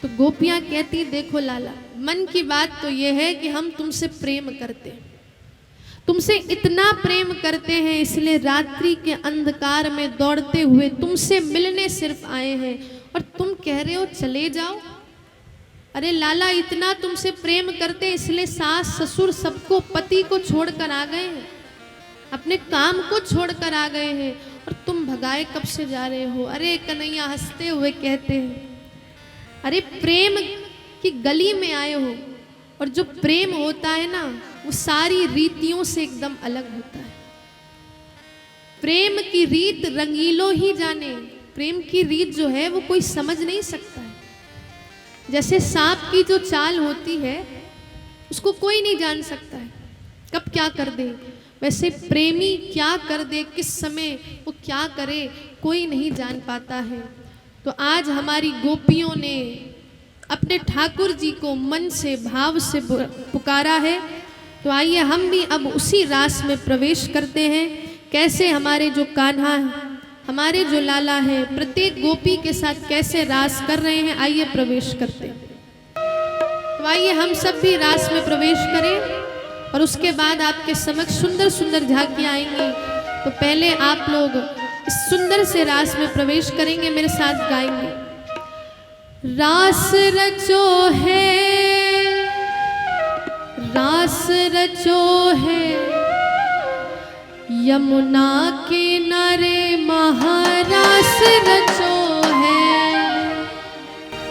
तो गोपियां कहती देखो लाला, मन की बात तो ये है कि हम तुमसे प्रेम करते हैं, तुमसे इतना प्रेम करते हैं, इसलिए रात्रि के अंधकार में दौड़ते हुए तुमसे मिलने सिर्फ आए हैं, और तुम कह रहे हो चले जाओ। अरे लाला, इतना तुमसे प्रेम करते इसलिए सास ससुर सबको, पति को छोड़कर आ गए हैं, अपने काम को छोड़कर आ गए हैं, और तुम भगाए कब से जा रहे हो। अरे कन्हैया हंसते हुए कहते हैं, अरे प्रेम की गली में आए हो, और जो प्रेम होता है ना वो सारी रीतियों से एकदम अलग होता है। प्रेम की रीत रंगीलो ही जाने, प्रेम की रीत जो है वो कोई समझ नहीं सकता है। जैसे सांप की जो चाल होती है उसको कोई नहीं जान सकता है कब क्या कर दे, वैसे प्रेमी क्या कर दे, किस समय वो क्या करे, कोई नहीं जान पाता है। तो आज हमारी गोपियों ने अपने ठाकुर जी को मन से भाव से पुकारा है, तो आइए हम भी अब उसी रास में प्रवेश करते हैं। कैसे हमारे जो कान्हा, हमारे जो लाला हैं, प्रत्येक गोपी के साथ कैसे रास कर रहे हैं, आइए प्रवेश करते हैं। तो आइए हम सब भी रास में प्रवेश करें, और उसके बाद आपके समक्ष सुंदर सुंदर झांकियाँ आएंगी। तो पहले आप लोग इस सुंदर से रास में प्रवेश करेंगे, मेरे साथ गाएंगे। रास रचो है, रास रचो है, यमुना किनारे महारास रचो है।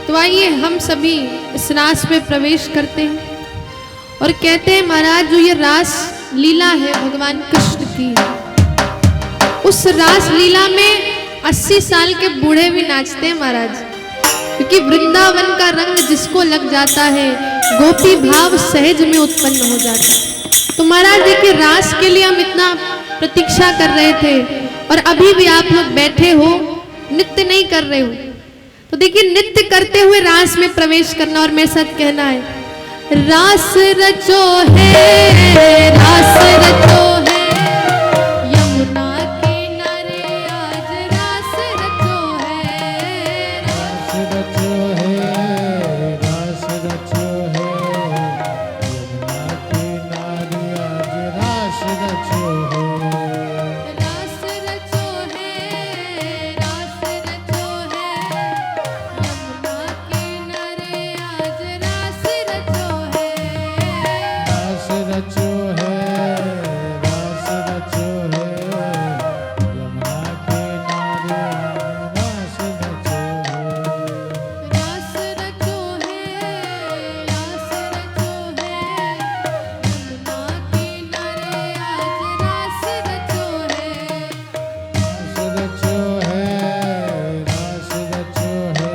तो आइए हम सभी इस रास में प्रवेश करते हैं, और कहते हैं महाराज, जो ये रास लीला है भगवान कृष्ण की, उस रास लीला में 80 साल के बूढ़े भी नाचते हैं महाराज, क्योंकि वृंदावन का रंग जिसको लग जाता है गोपी भाव सहज में उत्पन्न हो जाता है। तो महाराज देखिए, रास के लिए हम इतना प्रतीक्षा कर रहे थे, और अभी भी आप लोग बैठे हो, नृत्य नहीं कर रहे हो। तो देखिए, नृत्य करते हुए रास में प्रवेश करना, और मेरे साथ कहना है, रास रचो है, रास रचो है, यमुना किनारे आज रास रचो है, रास रचो है, रास रचो है, यमुना किनारे आज रास रचो है, रास रचो है, रास रचो है, यमुना किनारे आज रास रचो है, रास रचो है, रास रचो है, यमुना किनारे रास रचो है, रास रचो है, रास रचो है, यमुना किनारे आज रास रचो है, रास रचो है, रास रचो है,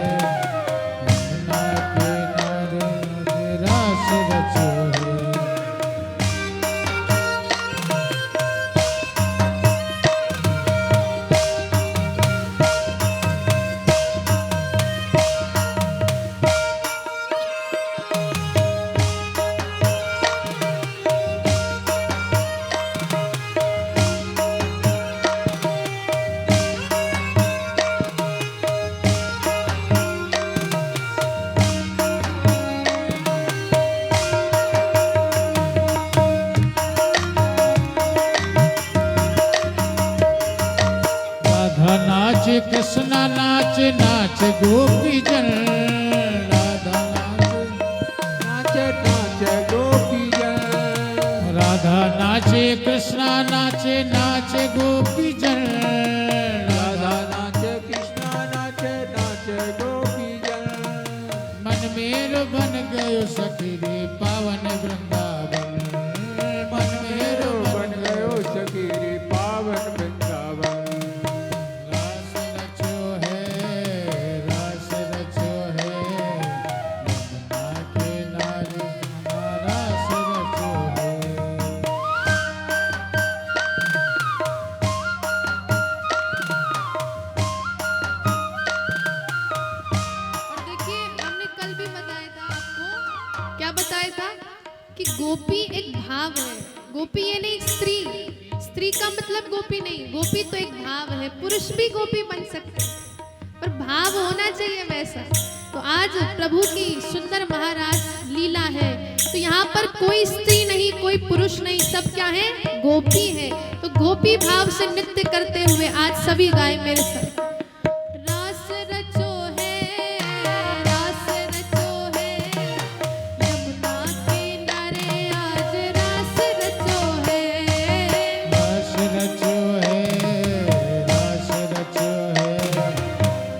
यमुना किनारे रास रचो है। राधा नाच कृष्णा नाच, नाच गोपी जन, राधा नाच, नाच नाच गोपी जन, राधा नाचे कृष्णा नाचे, नाच गोपी जन, राधा नाच कृष्णा नाचे, नाच गोपी जन, मन मेरो बन गयो सखी रे पावन वृंदावन, मन मेरो बन गयो सखी रे पावन वृंदावन। रास रचो है, रास रचो है, यमुना किनारे रास रचो है। और देखिए, हमने कल भी बताया था आपको, क्या बताया था कि गोपी एक भाव है। गोपी ये नहीं स्त्री, स्त्री का मतलब गोपी नहीं, गोपी तो एक भाव है। पुरुष भी गोपी बन सकते हैं, पर भाव होना चाहिए वैसा। तो आज प्रभु की सुंदर महाराज लीला है, तो यहाँ पर कोई स्त्री नहीं, कोई पुरुष नहीं, सब क्या है? गोपी है। तो गोपी भाव से नृत्य करते हुए आज सभी गाए मेरे साथ। रास रचो है, रास रचो है, यमुना किनारे आज रास रचो है। रास रचो है, रास रचो है,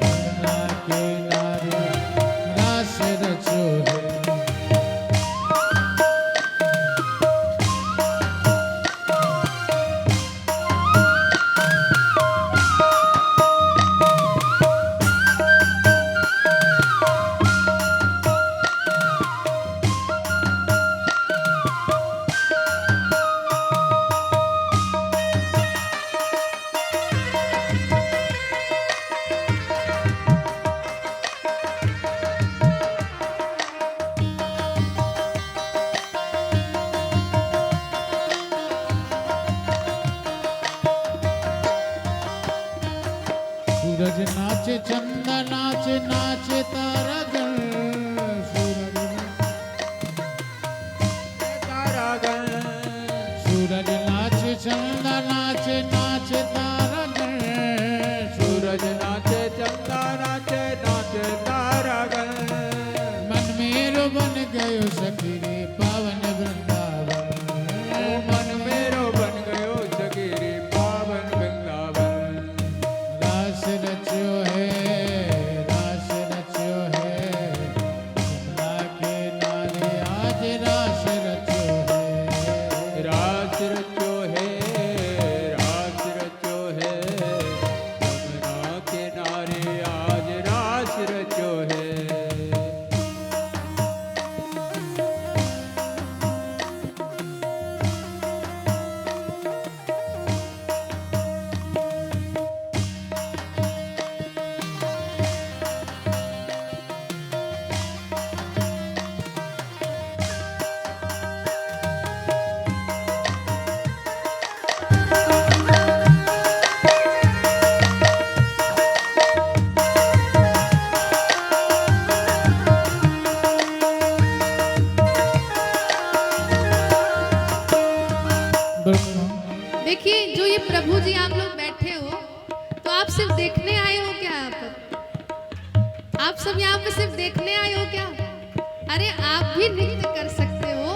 यमुना किनारे रास रचो है। सूरज नाचे, चंदा नाचे, नाचे तारागण। तारागण सूरज नाचे, चंदा नाचे, नाचे तारागण। सूरज नाचे, चंदा नाचे, नाचे तारागण। मन मेरो बन गयो सखी रे पावन वृंदावन। मन मेरो बन गयो सखी रे पावन वृंदावन। रास रचो है, रास रचो है, यमुना के नारे आज रास रचो है। रास रचो है, रास रचो है, यमुना किनारे आज रास रचो है। देखिए, जो ये प्रभु जी आप लोग बैठे हो, तो आप सिर्फ देखने आए हो क्या? यहाँ पर आप सब यहाँ पे सिर्फ देखने आए हो क्या? अरे आप भी नृत्य कर सकते हो,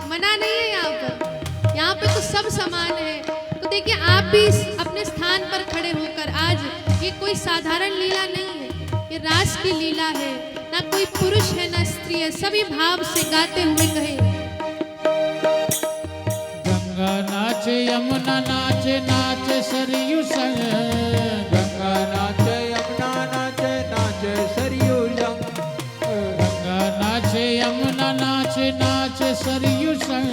मना नहीं है यहाँ पर। यहाँ पे तो सब समान है। तो देखिए, आप भी अपने स्थान पर खड़े होकर, आज ये कोई साधारण लीला नहीं है, ये रास की लीला है। ना कोई पुरुष है ना स्त्री है, सभी भाव से गाते हुए कहे। गंगा नाचे, यमुना नाचे, नाचे सरयू संग। गंगा नाचे, यमुना नाचे, नाचे सरयू संग। गंगा नाचे, यमुना नाचे, नाचे सरयू संग।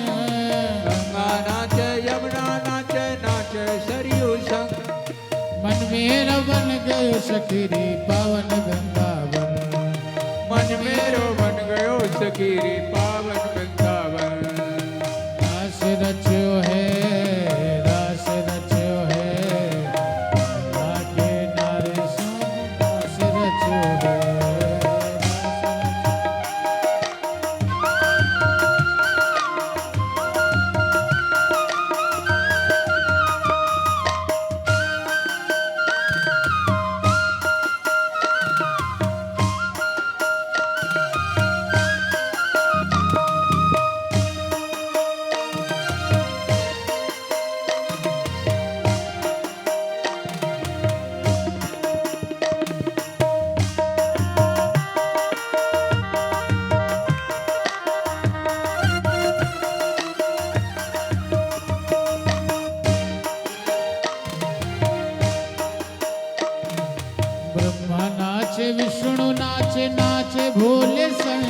गंगा नाचे, यमुना नाचे, नाचे सरयू संग। मन मेरा बन गयो सखी रे पावन वृंदावन। मन मेरो बन गयो सखी रे पावन वृंदावन। रास रचो है, रास रचो है, यमुना के नारे संग रास रचो है। ब्रह्मा नाचे, विष्णु नाचे, नाचे भोले संग।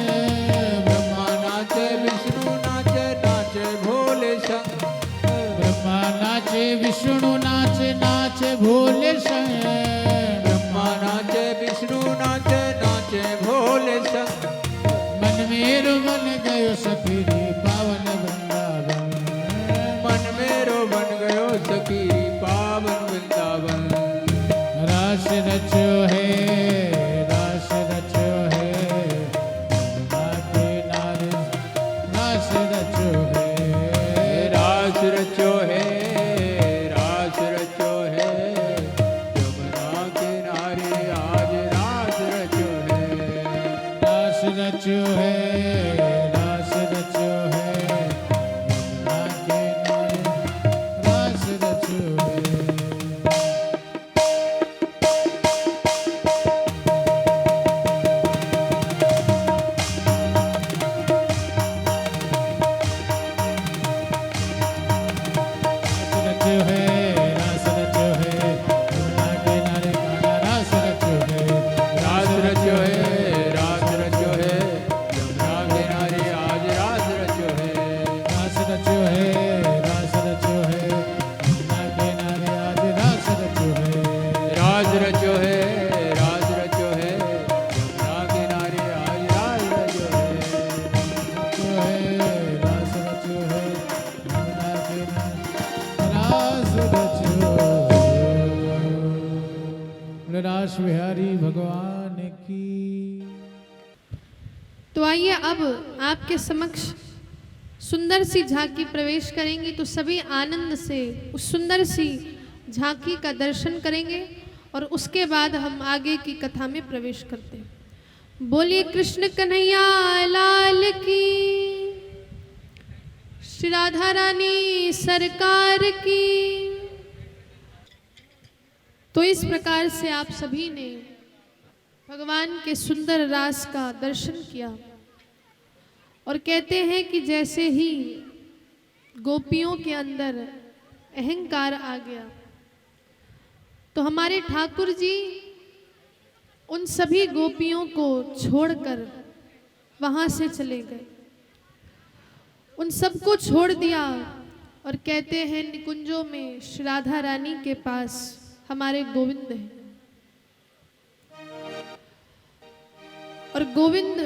ब्रह्मा नाचे, विष्णु नाचे, नाचे भोले संग। ब्रह्मा नाचे, विष्णु नाचे, नाचे भोले संग। ब्रह्मा नाचे, विष्णु नाचे, नाचे भोले संग। मन मेरो बन गयो सखी रे पावन वृंदावन। मन मेरो बन गयो सखी पावन वृंदावन। रास रचो है, रचो है, रास रचो है, यमुना किनारे रास रचो है। रास बिहारी भगवान की। तो आइए अब आपके समक्ष सुंदर सी झांकी प्रवेश करेंगी, तो सभी आनंद से उस सुंदर सी झांकी का दर्शन करेंगे और उसके बाद हम आगे की कथा में प्रवेश करते हैं। बोलिए कृष्ण कन्हैया लाल की, श्री राधा रानी सरकार की। तो इस प्रकार से आप सभी ने भगवान के सुंदर रास का दर्शन किया और कहते हैं कि जैसे ही गोपियों के अंदर अहंकार आ गया तो हमारे ठाकुर जी उन सभी गोपियों को छोड़कर वहां से चले गए, उन सबको छोड़ दिया और कहते हैं निकुंजों में श्री राधा रानी के पास हमारे गोविंद हैं। और गोविंद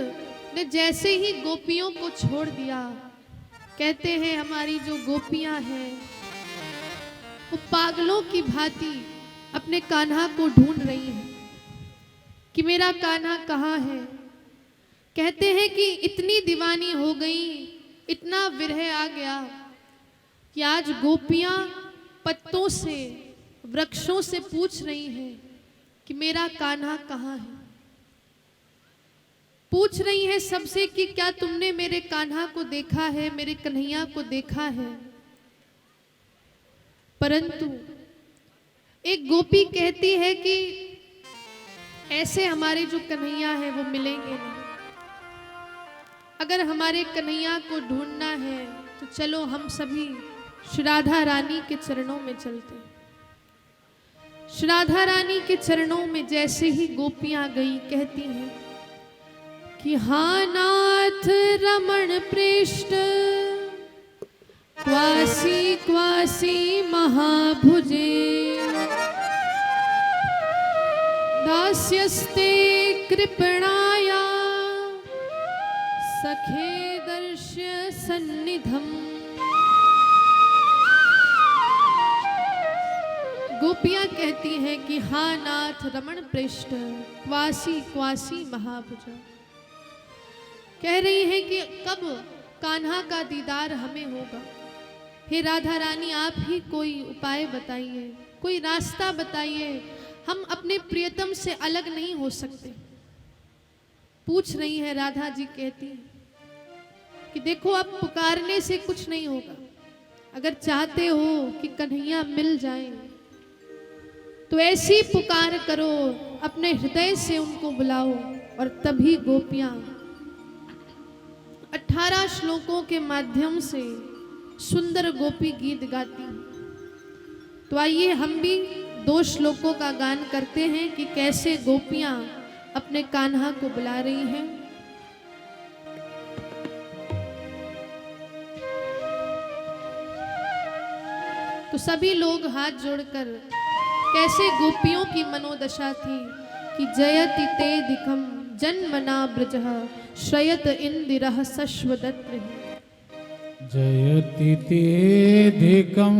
ने जैसे ही गोपियों को छोड़ दिया, कहते हैं हमारी जो गोपियां हैं वो पागलों की भांति अपने कान्हा को ढूंढ रही हैं कि मेरा कान्हा कहाँ है। कहते हैं कि इतनी दीवानी हो गई, इतना विरह आ गया कि आज गोपियां पत्तों से, वृक्षों से पूछ रही हैं कि मेरा कान्हा कहाँ है। पूछ रही हैं सबसे कि क्या तुमने मेरे कान्हा को देखा है, मेरे कन्हैया को देखा है। परंतु एक गोपी कहती है कि ऐसे हमारे जो कन्हैया है वो मिलेंगे नहीं। अगर हमारे कन्हैया को ढूंढना है तो चलो हम सभी श्री राधा रानी के चरणों में चलते हैं। श्री राधा रानी के चरणों में जैसे ही गोपियां गई, कहती हैं कि हाँ नाथ रमण पृष्ठ क्वासी क्वासी महाभुजे दास्यस्ते कृपणाया सखे दर्श्य सन्निधम। गोपियां कहती हैं कि हाँ नाथ रमण पृष्ठ क्वासी क्वासी महाभुजा। कह रही हैं कि कब कान्हा का दीदार हमें होगा। हे राधा रानी आप ही कोई उपाय बताइए, कोई रास्ता बताइए, हम अपने प्रियतम से अलग नहीं हो सकते। पूछ रही है राधा जी, कहती हैं कि देखो अब पुकारने से कुछ नहीं होगा। अगर चाहते हो कि कन्हैया मिल जाए तो ऐसी पुकार करो, अपने हृदय से उनको बुलाओ। और तभी गोपियां 18 श्लोकों के माध्यम से सुंदर गोपी गीत गाती हैं। तो आइए हम भी 2 श्लोकों का गान करते हैं कि कैसे गोपियां अपने कान्हा को बुला रही हैं। तो सभी लोग हाथ जोड़कर कैसे गोपियों की मनोदशा थी कि जयति ते दिखम जन्मना ब्रजः श्रयत इंदिरः शश्वदत्र। जयति ते धिकं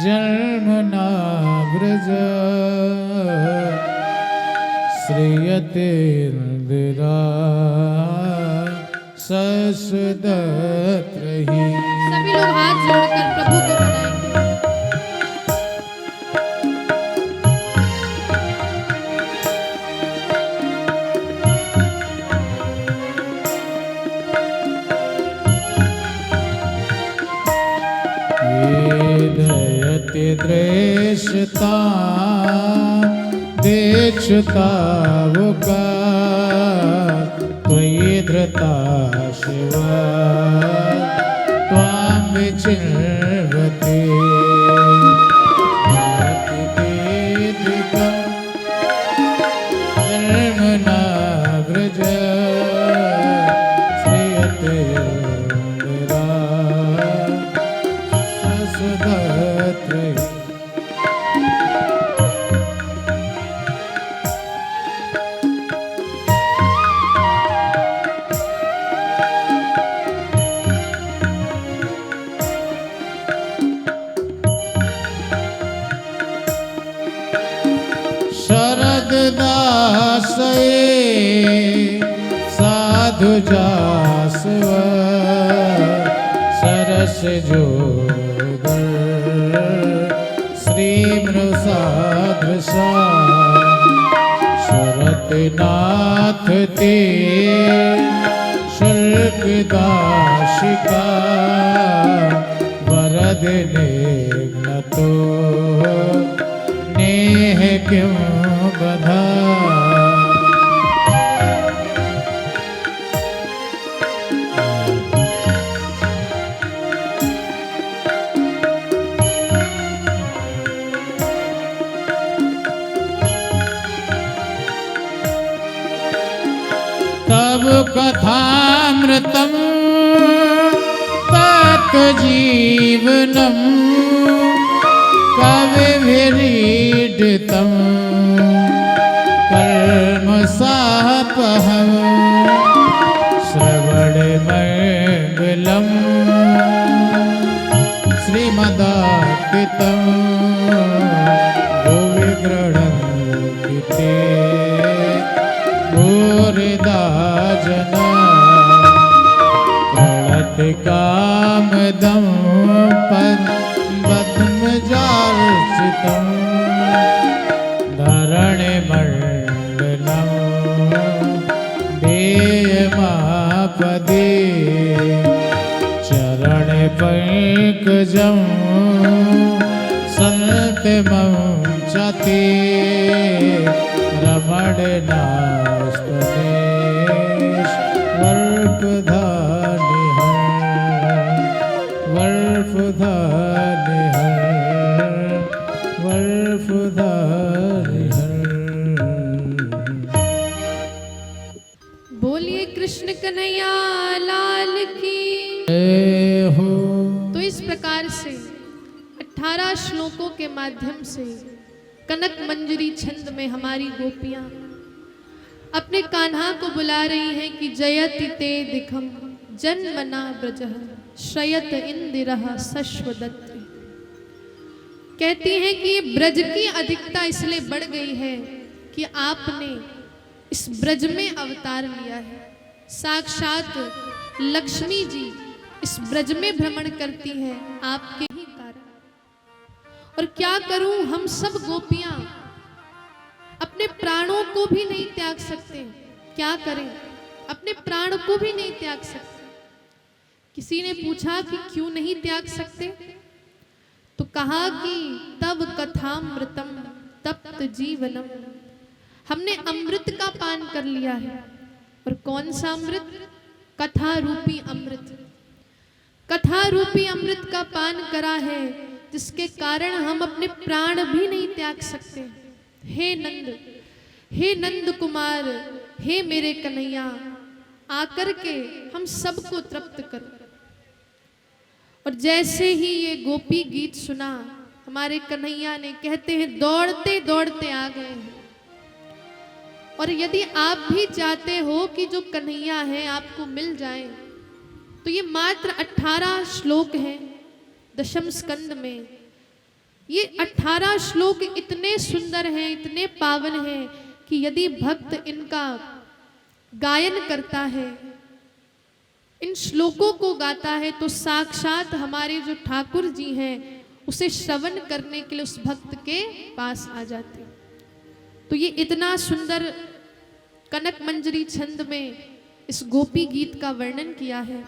जन्मना ब्रज श्रयते इंदिरा शश्वदत्र। सभी लोग हाथ जोड़कर प्रभु को मनाएंगे। दृष्टा देक्षुतावुका त्वयि धृता शिव त्वां विचिन्वते धर्मना व्रज श्रियते ससुधत्रे शरददासये साधु जासव सरस जोगर श्री मृषादृशा सुरतनाथ ते शुल्क दाशिका वरद निघ्नतो नेह क्यों बधा तब कथामृतम तत्जीवनम कविभिरीडितम कर्मसापहं श्रवणमङ्गलं श्रीमदार्पितं भुवि गृह्णन्ति ते भूरिदा जना प्रणति कामदं पद्मजार्चितं धरणिमण्डलं देयमापदे चरणपङ्कजं सन्तिमं च ते रमणनास्तनेश बोलिए कृष्ण कन्हैया लाल की। हो तो इस प्रकार से 18 श्लोकों के माध्यम से कनक मंजरी छंद में हमारी गोपियां अपने कान्हा को बुला रही हैं कि जयति ते दिखम जन्मना ब्रजः श्रयत इंदिरः सश्वदत्रि। कहती हैं कि ये ब्रज की अधिकता इसलिए बढ़ गई है कि आपने इस ब्रज में अवतार लिया है। साक्षात लक्ष्मी जी इस ब्रज में भ्रमण करती है आपके ही कारण। और क्या करूं, हम सब गोपियां अपने प्राणों को भी नहीं त्याग सकते। क्या करें, अपने प्राण को भी नहीं त्याग सकते। किसी ने पूछा कि क्यों नहीं त्याग सकते, तो कहा कि तब कथामृतम तप्त जीवनम, हमने अमृत का पान कर लिया है। और कौन सा अमृत? कथा रूपी अमृत। कथा रूपी अमृत का पान करा है, जिसके कारण हम अपने प्राण भी नहीं त्याग सकते। हे नंद कुमार, हे मेरे कन्हैया, आकर के हम सबको तृप्त करो। और जैसे ही ये गोपी गीत सुना, हमारे कन्हैया ने, कहते हैं, दौड़ते दौड़ते आ गए हैं। और यदि आप भी चाहते हो कि जो कन्हैया है आपको मिल जाए, तो ये मात्र 18 श्लोक हैं दशम स्कंद में। ये 18 श्लोक इतने सुंदर हैं, इतने पावन हैं कि यदि भक्त इनका गायन करता है, इन श्लोकों को गाता है, तो साक्षात हमारे जो ठाकुर जी हैं उसे श्रवण करने के लिए उस भक्त के पास आ जाते। तो ये इतना सुंदर कनक मंजरी छंद में इस गोपी गीत का वर्णन किया है।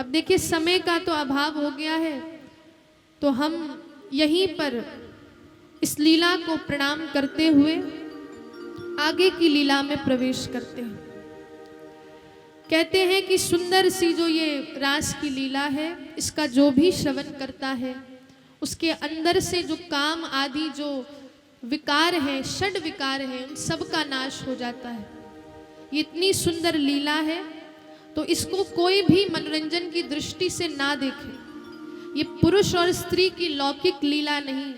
अब देखिए, समय का तो अभाव हो गया है, तो हम यहीं पर इस लीला को प्रणाम करते हुए आगे की लीला में प्रवेश करते हैं। कहते हैं कि सुंदर सी जो ये रास की लीला है, इसका जो भी श्रवण करता है उसके अंदर से जो काम आदि जो विकार हैं, षड विकार हैं, उन सब का नाश हो जाता है। ये इतनी सुंदर लीला है तो इसको कोई भी मनोरंजन की दृष्टि से ना देखे। ये पुरुष और स्त्री की लौकिक लीला नहीं,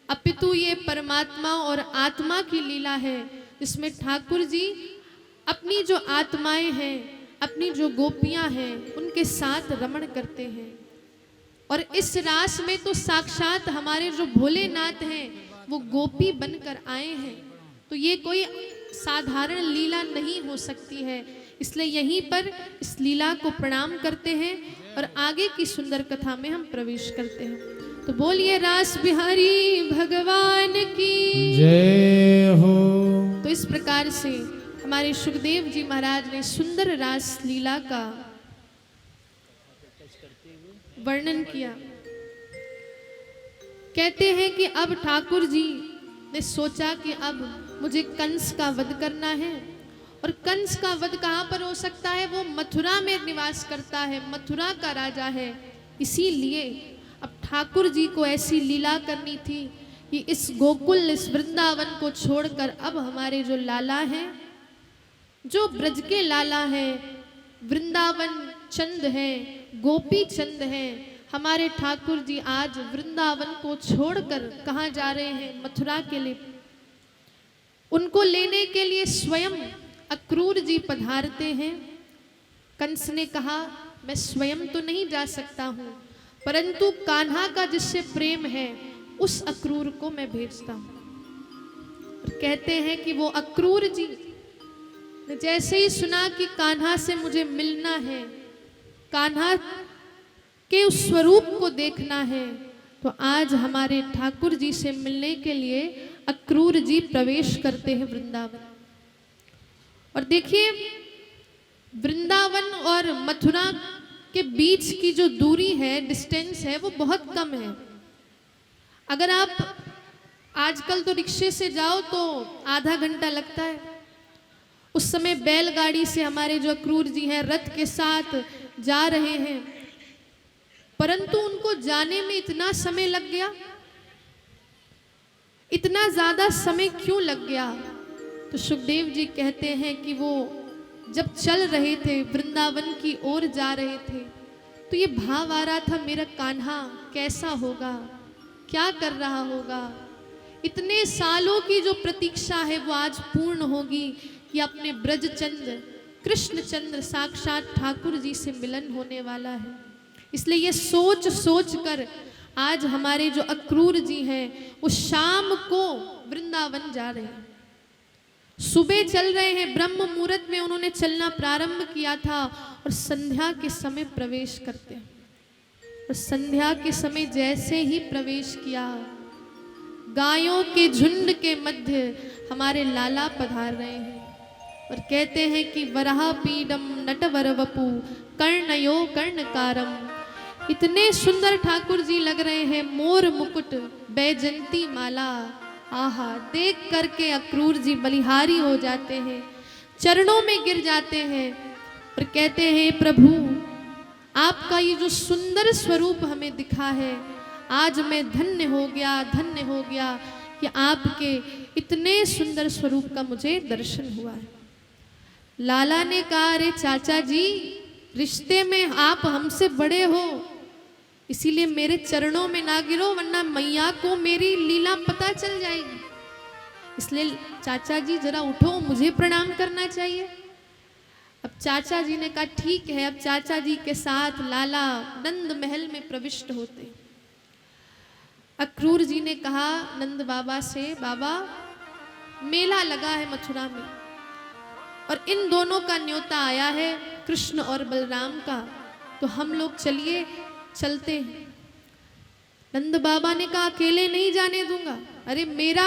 अपितु ये परमात्मा और आत्मा की लीला है, जिसमें ठाकुर जी अपनी जो आत्माएं हैं, अपनी जो गोपियां हैं, उनके साथ रमण करते हैं। और इस रास में तो साक्षात हमारे जो भोलेनाथ हैं वो गोपी बनकर आए हैं। तो ये कोई साधारण लीला नहीं हो सकती है। इसलिए यहीं पर इस लीला को प्रणाम करते हैं और आगे की सुंदर कथा में हम प्रवेश करते हैं। तो बोलिए रास बिहारी भगवान की जय हो। तो इस प्रकार से हमारे सुखदेव जी महाराज ने सुंदर रास लीला का वर्णन किया। कहते हैं कि अब ठाकुर जी ने सोचा कि अब मुझे कंस का वध करना है। और कंस का वध कहाँ पर हो सकता है? वो मथुरा में निवास करता है, मथुरा का राजा है। इसीलिए अब ठाकुर जी को ऐसी लीला करनी थी कि इस गोकुल, इस वृंदावन को छोड़कर अब हमारे जो लाला हैं, जो ब्रज के लाला हैं, वृंदावन चंद हैं, गोपी चंद हैं, हमारे ठाकुर जी आज वृंदावन को छोड़कर कहाँ जा रहे हैं? मथुरा के लिए। उनको लेने के लिए स्वयं अक्रूर जी पधारते हैं। कंस ने कहा मैं स्वयं तो नहीं जा सकता हूँ, परंतु कान्हा का जिससे प्रेम है उस अक्रूर को मैं भेजता हूँ। और कहते हैं कि वो अक्रूर जी ने जैसे ही सुना कि कान्हा से मुझे मिलना है, कान्हा के उस स्वरूप को देखना है, तो आज हमारे ठाकुर जी से मिलने के लिए अक्रूर जी प्रवेश करते हैं वृंदावन। और देखिए वृंदावन और मथुरा के बीच की जो दूरी है, डिस्टेंस है, वो बहुत कम है। अगर आप आजकल तो रिक्शे से जाओ तो आधा घंटा लगता है, उस समय बैलगाड़ी से हमारे जो अक्रूर जी हैं रथ के साथ जा रहे हैं, परंतु उनको जाने में इतना समय लग गया। इतना ज्यादा समय क्यों लग गया? तो सुखदेव जी कहते हैं कि वो जब चल रहे थे, वृंदावन की ओर जा रहे थे, तो ये भाव आ रहा था मेरा कान्हा कैसा होगा, क्या कर रहा होगा। इतने सालों की जो प्रतीक्षा है वो आज पूर्ण होगी कि अपने ब्रजचंद्र कृष्णचंद्र साक्षात ठाकुर जी से मिलन होने वाला है। इसलिए ये सोच सोच कर आज हमारे जो अक्रूर जी हैं वो शाम को वृंदावन जा रहे हैं। सुबह चल रहे हैं, ब्रह्म मुहूर्त में उन्होंने चलना प्रारंभ किया था और संध्या के समय प्रवेश करते हैं। और संध्या के समय जैसे ही प्रवेश किया, गायों के झुंड के मध्य हमारे लाला पधार रहे हैं और कहते हैं कि वराह पीडम नटवर वपु कर्णयो कर्णकारम। इतने सुंदर ठाकुर जी लग रहे हैं, मोर मुकुट बैजंती माला। आहा, देख करके अक्रूर जी बलिहारी हो जाते हैं, चरणों में गिर जाते हैं और कहते हैं प्रभु आपका ये जो सुंदर स्वरूप हमें दिखा है, आज मैं धन्य हो गया कि आपके इतने सुंदर स्वरूप का मुझे दर्शन हुआ है। लाला ने कहा अरे चाचा जी, रिश्ते में आप हमसे बड़े हो, इसीलिए मेरे चरणों में ना गिरो, वरना मैया को मेरी लीला पता चल जाएगी। इसलिए चाचा जी जरा उठो, मुझे प्रणाम करना चाहिए। अब चाचा जी ने कहा ठीक है। अब चाचा जी के साथ लाला नंद महल में प्रविष्ट होते। अक्रूर जी ने कहा नंद बाबा से, बाबा मेला लगा है मथुरा में और इन दोनों का न्योता आया है, कृष्ण और बलराम का, तो हम लोग चलते हैं। नंद बाबा ने कहा अकेले नहीं जाने दूंगा, अरे मेरा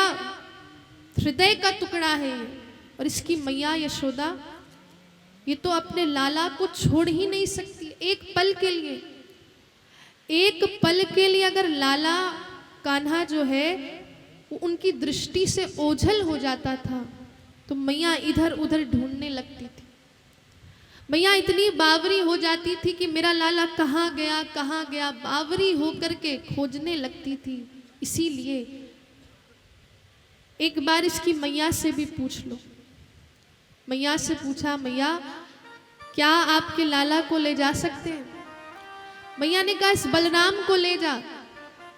हृदय का टुकड़ा है ये, और इसकी मैया यशोदा ये तो अपने लाला को छोड़ ही नहीं सकती। एक पल के लिए अगर लाला कान्हा जो है वो उनकी दृष्टि से ओझल हो जाता था, तो मैया इधर उधर ढूंढने लगती थी। मैया इतनी बावरी हो जाती थी कि मेरा लाला कहाँ गया, बावरी होकर के खोजने लगती थी। इसीलिए एक बार इसकी मैया से भी पूछ लो। मैया से पूछा, मैया क्या आपके लाला को ले जा सकते हैं? मैया ने कहा इस बलराम को ले जा,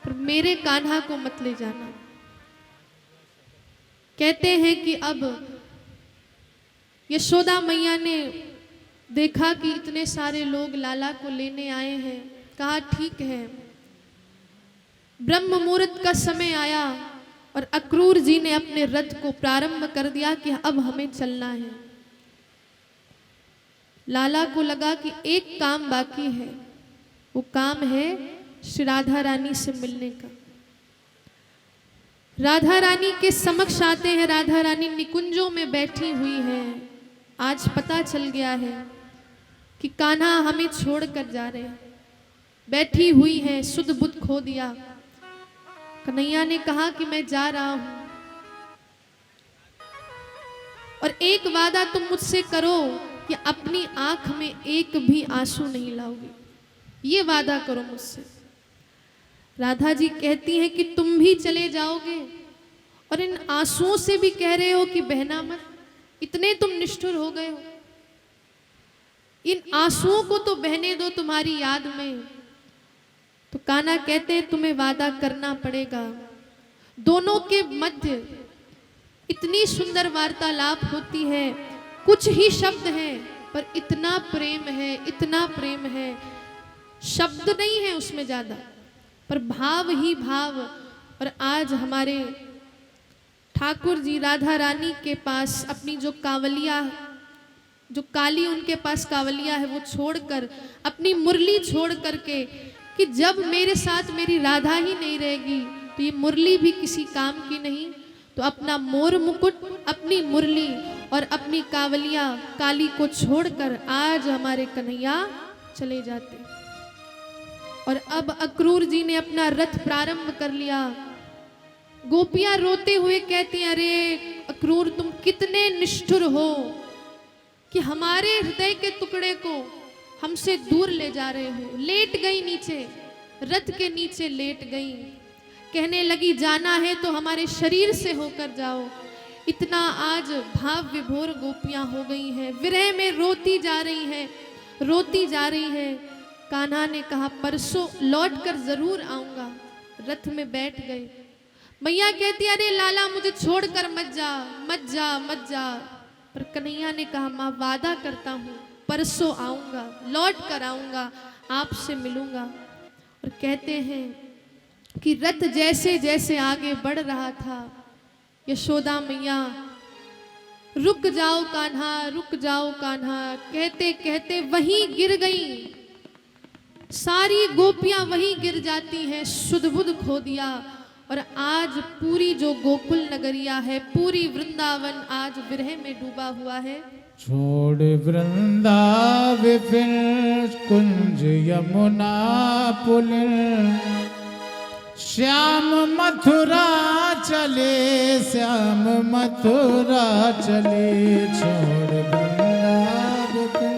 पर मेरे कान्हा को मत ले जाना। कहते हैं कि अब यशोदा मैया ने देखा कि इतने सारे लोग लाला को लेने आए हैं, कहा ठीक है। ब्रह्म मुहूर्त का समय आया और अक्रूर जी ने अपने रथ को प्रारंभ कर दिया कि अब हमें चलना है। लाला को लगा कि एक काम बाकी है, वो काम है श्री राधा रानी से मिलने का। राधा रानी के समक्ष आते हैं। राधा रानी निकुंजों में बैठी हुई है। आज पता चल गया है कि कान्हा हमें छोड़कर जा रहे हैं। बैठी हुई है, सुध बुध खो दिया। कन्हैया ने कहा कि मैं जा रहा हूं और एक वादा तुम मुझसे करो कि अपनी आंख में एक भी आंसू नहीं लाओगे, ये वादा करो मुझसे। राधा जी कहती हैं कि तुम भी चले जाओगे और इन आंसुओं से भी कह रहे हो कि बहना मत, इतने तुम निष्ठुर हो गए हो। इन आंसुओं को तो बहने दो तुम्हारी याद में। तो कान्हा कहते हैं तुम्हें वादा करना पड़ेगा। दोनों के मध्य इतनी सुंदर वार्तालाप होती है, कुछ ही शब्द हैं पर इतना प्रेम है, इतना प्रेम है। शब्द नहीं है उसमें ज्यादा, पर भाव ही भाव। और आज हमारे ठाकुर जी राधा रानी के पास अपनी जो कावलिया, जो काली उनके पास कावलिया है, वो छोड़कर अपनी मुरली छोड़ करके कि जब मेरे साथ मेरी राधा ही नहीं रहेगी तो ये मुरली भी किसी काम की नहीं, तो अपना मोर मुकुट, अपनी मुरली और अपनी कावलिया काली को छोड़कर आज हमारे कन्हैया चले जाते। और अब अक्रूर जी ने अपना रथ प्रारंभ कर लिया। गोपियां रोते हुए कहती हैं, अरे अक्रूर तुम कितने निष्ठुर हो कि हमारे हृदय के टुकड़े को हमसे दूर ले जा रहे हो। लेट गई नीचे, रथ के नीचे लेट गई। कहने लगी जाना है तो हमारे शरीर से होकर जाओ। इतना आज भाव विभोर गोपियां हो गई हैं, विरह में रोती जा रही हैं, रोती जा रही हैं। कान्हा ने कहा परसों लौट कर जरूर आऊंगा। रथ में बैठ गए। मैया कहती अरे लाला मुझे छोड़कर मत जा, मत जा, मत जा। पर कन्हैया ने कहा माँ वादा करता हूँ परसों आऊंगा, लौट कर आऊंगा, आपसे मिलूंगा। और कहते हैं कि रथ जैसे जैसे आगे बढ़ रहा था, यशोदा मैया रुक जाओ कान्हा, रुक जाओ कान्हा कहते कहते वहीं गिर गई। सारी गोपियां वहीं गिर जाती हैं, सुध-बुध खो दिया। और आज पूरी जो गोकुल नगरिया है, पूरी वृंदावन आज विरह में डूबा हुआ है। छोड़ वृंदावन फिर कुंज यमुना पुल, श्याम मथुरा चले, श्याम मथुरा चले। छोड़ वृंदावन फिर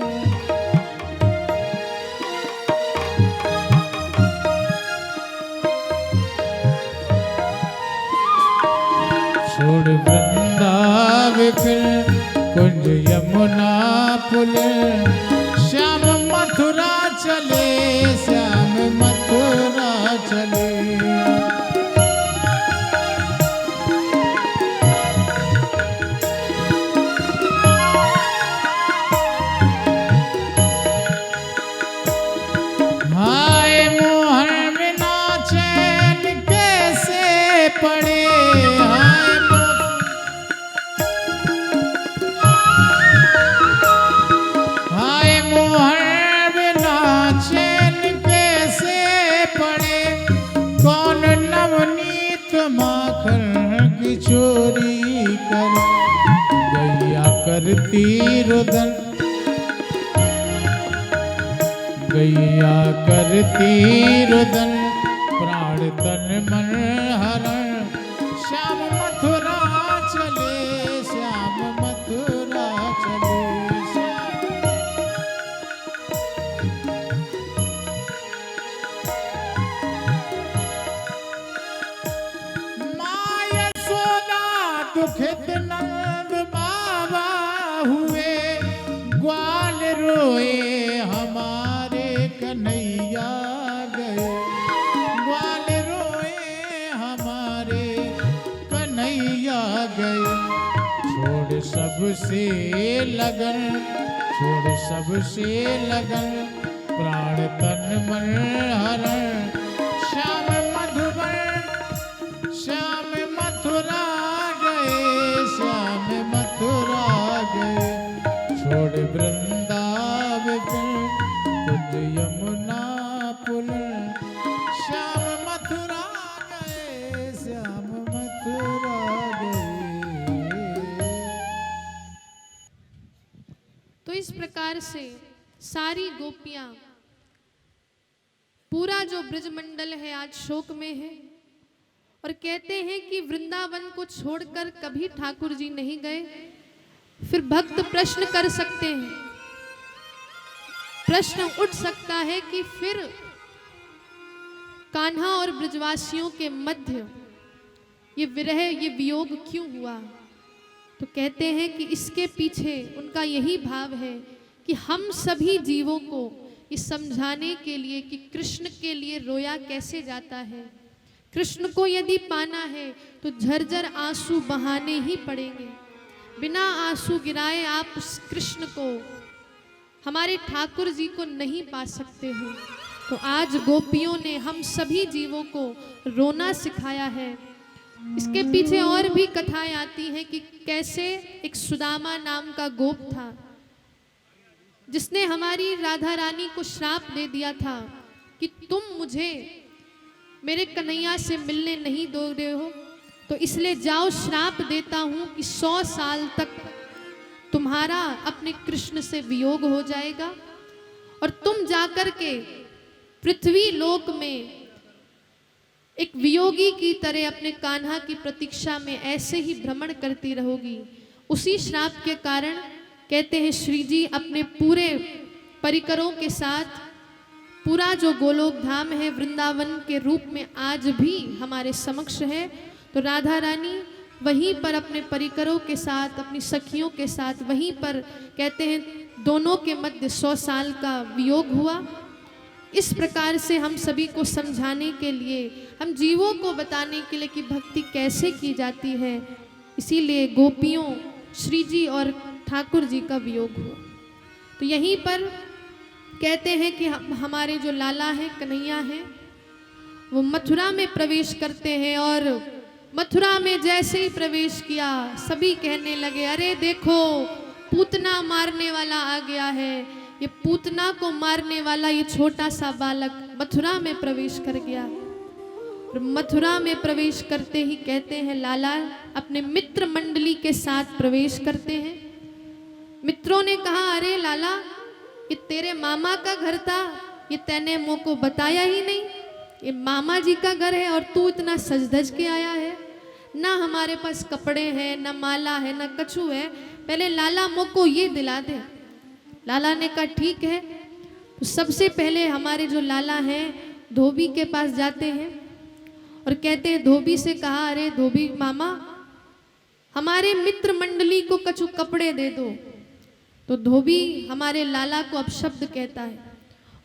छोड़ वृंदावन फिर कुंज यमुना पुल, श्याम मथुरा चले, श्याम मथुरा चले। हाय मोहन बिना चैन कैसे पड़े, चोरी कर गैया करती रुदन, गैया करती रुदन, प्राण तन मन श्याम मथुरा चले, श्याम मथुरा चले, श्याम। माँ यशोदा दुखित नंद बाबा हुए, ग्वाल रोए हमारे कन्हैया गए, ग्वाल रोए हमारे कन्हैया गए। छोड़ सबसे लगन, छोड़ सबसे लगन, प्राण तन मन हरण, श्याम मधुबन, श्याम मथुरा गए, श्याम मथुरा गए। छोड़ वृंदावन कुंज यमुना पुल, श्याम मथुरा गए, श्याम मथुरा गए। तो इस प्रकार से सारी गोपियां, पूरा जो ब्रजमंडल है आज शोक में है और कहते हैं कि वृंदावन को छोड़कर कभी ठाकुर जी नहीं गए। फिर भक्त प्रश्न कर सकते हैं, प्रश्न उठ सकता है कि फिर कान्हा और ब्रजवासियों के मध्य ये विरह, ये वियोग क्यों हुआ? तो कहते हैं कि इसके पीछे उनका यही भाव है कि हम सभी जीवों को ये समझाने के लिए कि कृष्ण के लिए रोया कैसे जाता है। कृष्ण को यदि पाना है तो झरझर आंसू बहाने ही पड़ेंगे। बिना आंसू गिराए आप उस कृष्ण को, हमारे ठाकुर जी को नहीं पा सकते हो। तो आज गोपियों ने हम सभी जीवों को रोना सिखाया है। इसके पीछे और भी कथाएं आती हैं कि कैसे एक सुदामा नाम का गोप था जिसने हमारी राधा रानी को श्राप दे दिया था कि तुम मुझे मेरे कन्हैया से मिलने नहीं दो रहे हो, तो इसलिए जाओ श्राप देता हूं कि 100 साल तक तुम्हारा अपने कृष्ण से वियोग हो जाएगा और तुम जाकर के पृथ्वी लोक में एक वियोगी की तरह अपने कान्हा की प्रतीक्षा में ऐसे ही भ्रमण करती रहोगी। उसी श्राप के कारण कहते हैं श्री जी अपने पूरे परिकरों के साथ, पूरा जो गोलोक धाम है वृंदावन के रूप में आज भी हमारे समक्ष है। तो राधा रानी वहीं पर अपने परिकरों के साथ, अपनी सखियों के साथ वहीं पर कहते हैं दोनों के मध्य 100 साल का वियोग हुआ। इस प्रकार से हम सभी को समझाने के लिए, हम जीवों को बताने के लिए कि भक्ति कैसे की जाती है, इसीलिए गोपियों, श्री जी और ठाकुर जी का वियोग हुआ। तो यहीं पर कहते हैं कि हमारे जो लाला हैं, कन्हैया हैं, वो मथुरा में प्रवेश करते हैं और मथुरा में जैसे ही प्रवेश किया सभी कहने लगे, अरे देखो पूतना मारने वाला आ गया है। ये पूतना को मारने वाला ये छोटा सा बालक मथुरा में प्रवेश कर गया। और मथुरा में प्रवेश करते ही कहते हैं लाला अपने मित्र मंडली के साथ प्रवेश करते हैं। मित्रों ने कहा, अरे लाला ये तेरे मामा का घर था, ये तैने मुँह को बताया ही नहीं। ये मामा जी का घर है और तू इतना सज धज के आया है। ना हमारे पास कपड़े हैं, ना माला है, ना कछू है, पहले लाला मुँह को ये दिला दे। लाला ने कहा ठीक है। तो सबसे पहले हमारे जो लाला हैं धोबी के पास जाते हैं और कहते हैं, धोबी से कहा, अरे धोबी मामा हमारे मित्र मंडली को कछु कपड़े दे दो। तो धोबी हमारे लाला को अपशब्द कहता है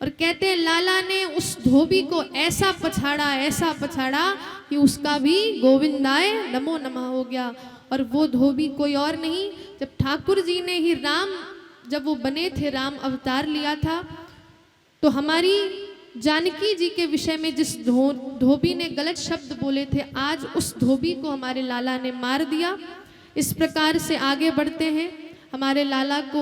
और कहते हैं लाला ने उस धोबी को ऐसा पछाड़ा कि उसका भी गोविंदाय नमो नमः हो गया। और वो धोबी कोई और नहीं, जब ठाकुर जी ने ही जब वो बने थे, राम अवतार लिया था, तो हमारी जानकी जी के विषय में जिस धोबी ने गलत शब्द बोले थे, आज उस धोबी को हमारे लाला ने मार दिया। इस प्रकार से आगे बढ़ते हैं। हमारे लाला को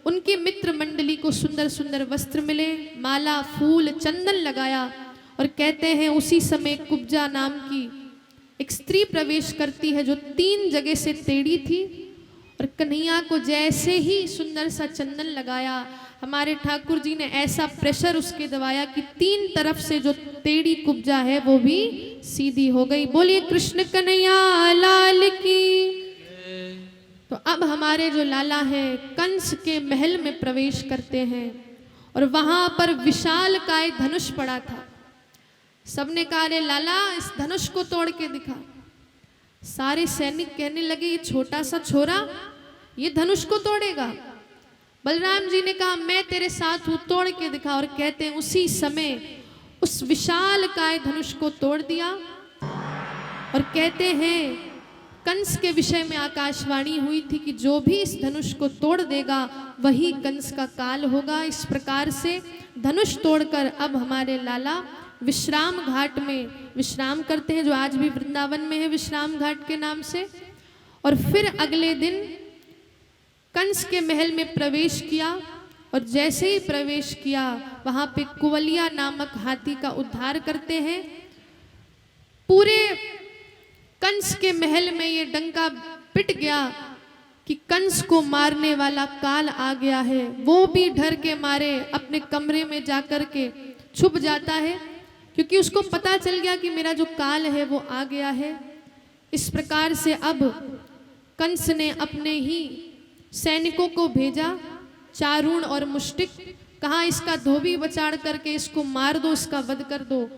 उनके मित्र मंडली को सुंदर सुंदर वस्त्र मिले, माला, फूल, चंदन लगाया और कहते हैं उसी समय कुब्जा नाम की एक स्त्री प्रवेश करती है जो 3 जगह से टेढ़ी थी और कन्हैया को जैसे ही सुंदर सा चंदन लगाया, हमारे ठाकुर जी ने ऐसा प्रेशर उसके दबाया कि 3 तरफ से जो टेढ़ी कुब्जा है वो भी सीधी हो गई। बोलिए कृष्ण कन्हैया लाल की। तो अब हमारे जो लाला है कंस के महल में प्रवेश करते हैं और वहां पर विशाल काय धनुष पड़ा था। सबने कहा अरे लाला इस धनुष को तोड़ के दिखा। सारे सैनिक कहने लगे ये छोटा सा छोरा ये धनुष को तोड़ेगा। बलराम जी ने कहा मैं तेरे साथ हूं, तोड़ के दिखा। और कहते हैं उसी समय उस विशाल काय धनुष को तोड़ दिया। और कहते हैं कंस के विषय में आकाशवाणी हुई थी कि जो भी इस धनुष को तोड़ देगा वही कंस का काल होगा। इस प्रकार से धनुष तोड़कर अब हमारे लाला विश्राम घाट में विश्राम करते हैं, जो आज भी वृंदावन में है विश्राम घाट के नाम से। और फिर अगले दिन कंस के महल में प्रवेश किया और जैसे ही प्रवेश किया वहां पे कुवलिया नामक हाथी का उद्धार करते हैं। पूरे कंस के महल में ये डंका पिट गया कि कंस को मारने वाला काल आ गया है। वो भी डर के मारे अपने कमरे में जाकर के छुप जाता है, क्योंकि उसको पता चल गया कि मेरा जो काल है वो आ गया है। इस प्रकार से अब कंस ने अपने ही सैनिकों को भेजा, चारूण और मुष्टिक, कहा इसका धोबी बचाड़ करके इसको मार दो, इसका वध कर दो।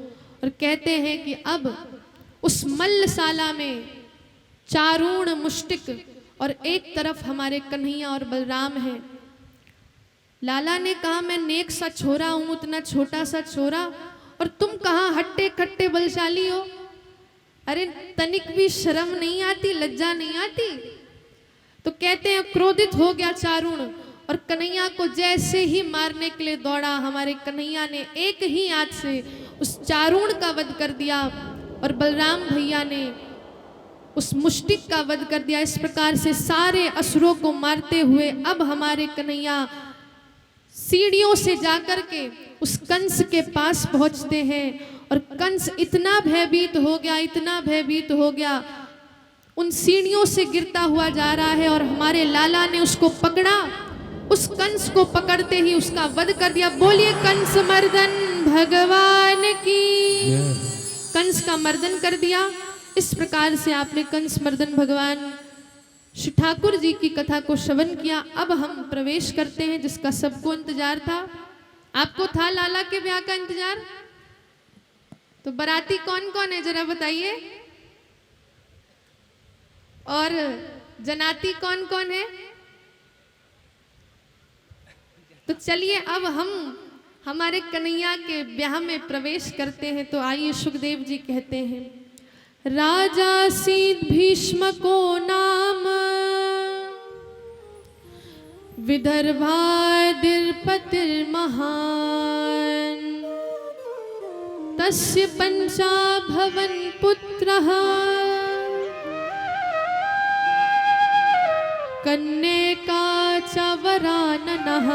और कहते हैं कि अब उस मल्लशाला में चारूण मुष्टिक और एक तरफ हमारे कन्हैया और बलराम हैं। लाला ने कहा मैं नेक सा छोरा हूं, उतना छोटा सा छोरा, और तुम कहाँ हट्टे कट्टे बलशाली हो। अरे तनिक भी शर्म नहीं आती, लज्जा नहीं आती। तो कहते हैं क्रोधित हो गया चारूण और कन्हैया को जैसे ही मारने के लिए दौड़ा, हमारे कन्हैया ने एक ही हाथ से उस चारूण का वध कर दिया और बलराम भैया ने उस मुष्टिक का वध कर दिया। इस प्रकार से सारे असुरों को मारते हुए अब हमारे कन्हैया सीढ़ियों से जाकर के उस कंस के पास पहुंचते हैं और कंस इतना भयभीत हो गया, इतना भयभीत हो गया, उन सीढ़ियों से गिरता हुआ जा रहा है। और हमारे लाला ने उसको पकड़ा, उस कंस को पकड़ते ही उसका वध कर दिया। बोलिए कंस मर्दन भगवान की। कंस का मर्दन कर दिया। इस प्रकार से आपने कंस मर्दन भगवान श्री ठाकुर जी की कथा को श्रवण किया। अब हम प्रवेश करते हैं जिसका सबको इंतजार था। आपको था लाला के ब्याह का इंतजार? तो बाराती कौन कौन है जरा बताइए, और जनाती कौन कौन है? तो चलिए अब हम हमारे कन्हैया के ब्याह में प्रवेश करते हैं। तो आइए सुखदेव जी कहते हैं, राजा सीत भीष्म को नाम विदर्भादिर्पतिर महान, तस्य पंचा भवन पुत्रः कन्यका च वराननः।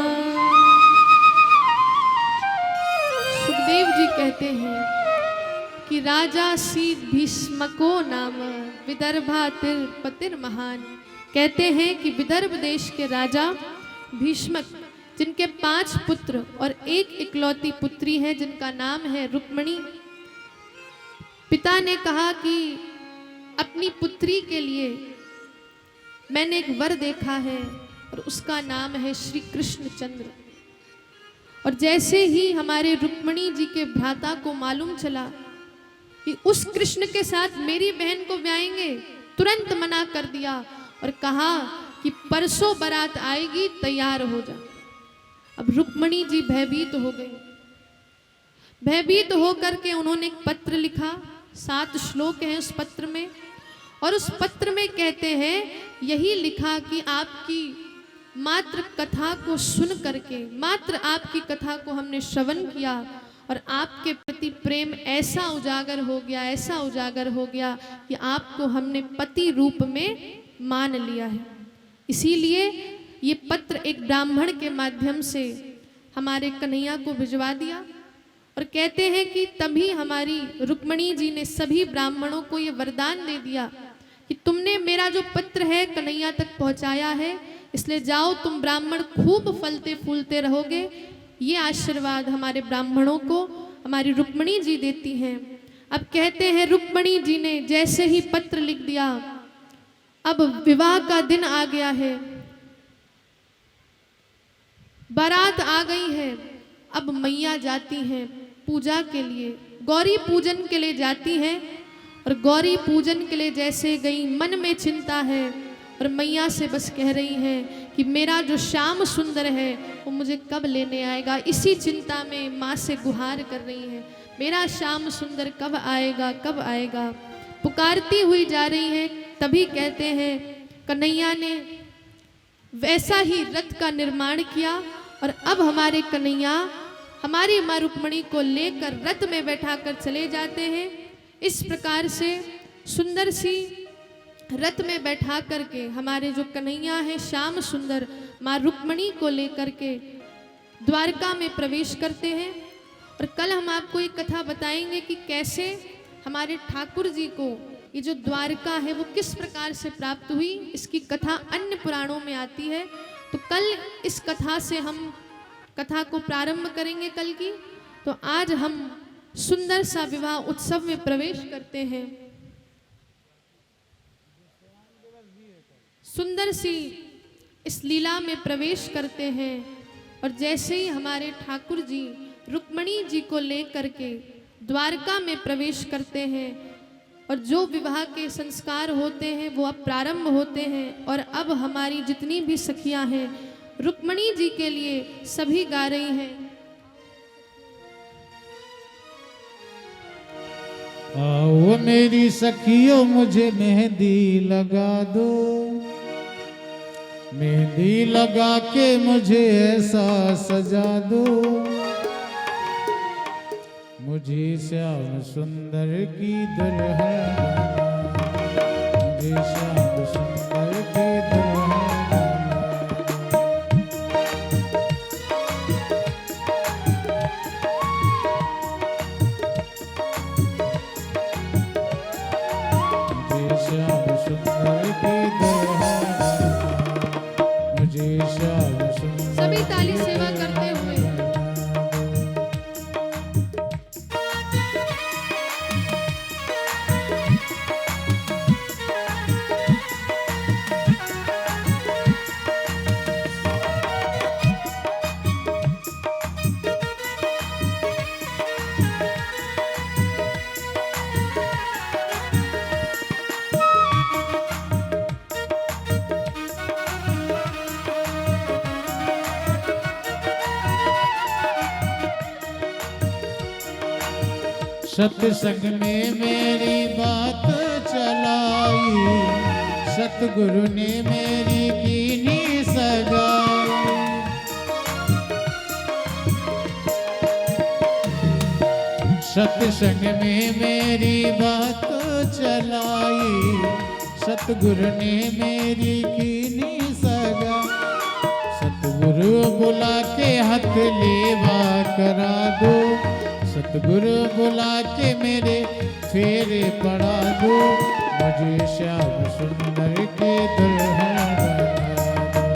सुखदेव जी कहते हैं कि राजा सीत भीष्मको नाम विदर्भातिर्पतिर महान। कहते हैं कि विदर्भ देश के राजा भीष्मक, जिनके 5 पुत्र और एक इकलौती पुत्री है जिनका नाम है रुक्मिणी। पिता ने कहा कि अपनी पुत्री के लिए मैंने एक वर देखा है और उसका नाम है श्री कृष्ण चंद्र। और जैसे ही हमारे रुक्मिणी जी के भ्राता को मालूम चला कि उस कृष्ण के साथ मेरी बहन को ब्याहेंगे, तुरंत मना कर दिया और कहा कि परसों बारात आएगी, तैयार हो जा। अब रुक्मिणी जी भयभीत हो गई। भयभीत होकर के उन्होंने एक पत्र लिखा, 7 श्लोक हैं उस पत्र में, और उस पत्र में कहते हैं यही लिखा कि आपकी मात्र कथा को सुन करके, मात्र आपकी कथा को हमने श्रवण किया और आपके प्रति प्रेम ऐसा उजागर हो गया, ऐसा उजागर हो गया कि आपको हमने पति रूप में मान लिया है। इसीलिए ये पत्र एक ब्राह्मण के माध्यम से हमारे कन्हैया को भिजवा दिया। और कहते हैं कि तभी हमारी रुक्मिणी जी ने सभी ब्राह्मणों को ये वरदान दे दिया कि तुमने मेरा जो पत्र है कन्हैया तक पहुंचाया है, इसलिए जाओ तुम ब्राह्मण खूब फलते फूलते रहोगे। ये आशीर्वाद हमारे ब्राह्मणों को हमारी रुक्मणी जी देती हैं। अब कहते हैं रुक्मणी जी ने जैसे ही पत्र लिख दिया, अब विवाह का दिन आ गया है, बारात आ गई है। अब मैया जाती हैं पूजा के लिए, गौरी पूजन के लिए जाती हैं। और गौरी पूजन के लिए जैसे गई, मन में चिंता है और मैया से बस कह रही हैं कि मेरा जो श्याम सुंदर है वो मुझे कब लेने आएगा। इसी चिंता में माँ से गुहार कर रही हैं, मेरा श्याम सुंदर कब आएगा, कब आएगा, पुकारती हुई जा रही है। तभी कहते हैं कन्हैया ने वैसा ही रथ का निर्माण किया और अब हमारे कन्हैया हमारी माँ रुक्मणी को लेकर रथ में बैठाकर चले जाते हैं। इस प्रकार से सुंदर सी रथ में बैठा करके हमारे जो कन्हैया हैं श्याम सुंदर माँ रुक्मणी को लेकर के द्वारका में प्रवेश करते हैं। और कल हम आपको एक कथा बताएंगे कि कैसे हमारे ठाकुर जी को ये जो द्वारका है वो किस प्रकार से प्राप्त हुई। इसकी कथा अन्य पुराणों में आती है। तो कल इस कथा से हम कथा को प्रारंभ करेंगे कल की। तो आज हम सुंदर सा विवाह उत्सव में प्रवेश करते हैं। सुंदर सी इस लीला में प्रवेश करते हैं। और जैसे ही हमारे ठाकुर जी रुक्मणी जी को लेकर के द्वारका में प्रवेश करते हैं और जो विवाह के संस्कार होते हैं वो अब प्रारंभ होते हैं। और अब हमारी जितनी भी सखियां हैं रुक्मणी जी के लिए सभी गा रही हैं। आओ मेरी सखियों मुझे मेहंदी लगा दो, मेहंदी लगा के मुझे ऐसा सजा दो, मुझे श्याम सुंदर की दुल्हन बना, मुझे श्याम सुंदर की दुल्हन बना। मुझे श्याम सुंदर की दुल्हन बना, मुझे श्याम सुंदर। सभी ताली सेवा करते हुए सत्संग में मेरी बात चलाई, सतगुरु ने मेरी कीनी सगाई। सत्संग में मेरी बात चलाई, सतगुरु ने मेरी कीनी सगाई। सतगुरु बुला के हाथ लेवा करा दो, सतगुरु बुला के मेरे फेरे पड़ा दो, मुझे श्याम सुंदर के दुल्हन बना दो,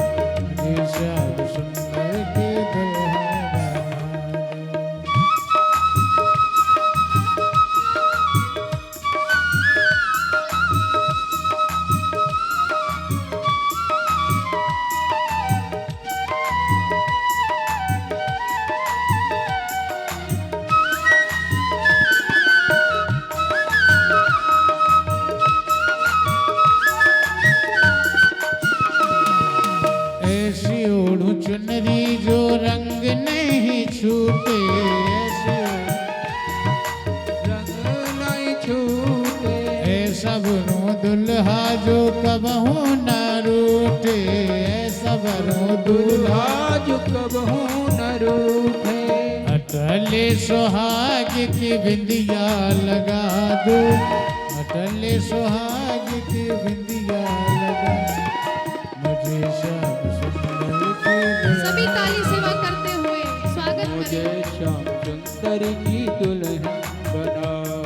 मुझे श्याम सुंदर के दुल्हन बना दो। ऐसी ओढ़ू चुनरी जो रंग नहीं छूटे, ऐसी रंग नहीं छूटे, ऐसा बनो दुल्हा जो कबहू न रूठे, ऐसा बनो दुल्हा जो कबहू न रूठे। अटले सुहाग की बिंदिया लगा दो, अटले सुहाग की बिंदिया लगा दो, मुझे श्याम सुंदर की सभी ताली सेवा करते हुए स्वागत मुझे करें। श्याम सुंदर की दुल्हन बना दो।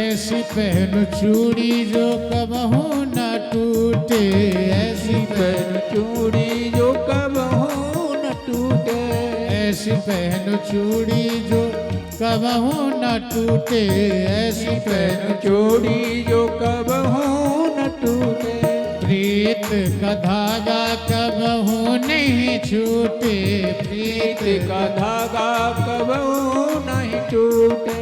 ऐसी पहन चूड़ी जो कबहू न टूटे, ऐसी पहन चूड़ी जो कबहू न टूटे, ऐसी पहन चूड़ी जो कबहू न टूटे, ऐसी पहन चूड़ी जो कबहू न टूटे। प्रीत का धागा कबहू नहीं छूटे, प्रीत का धागा कबहू नहीं टूटे।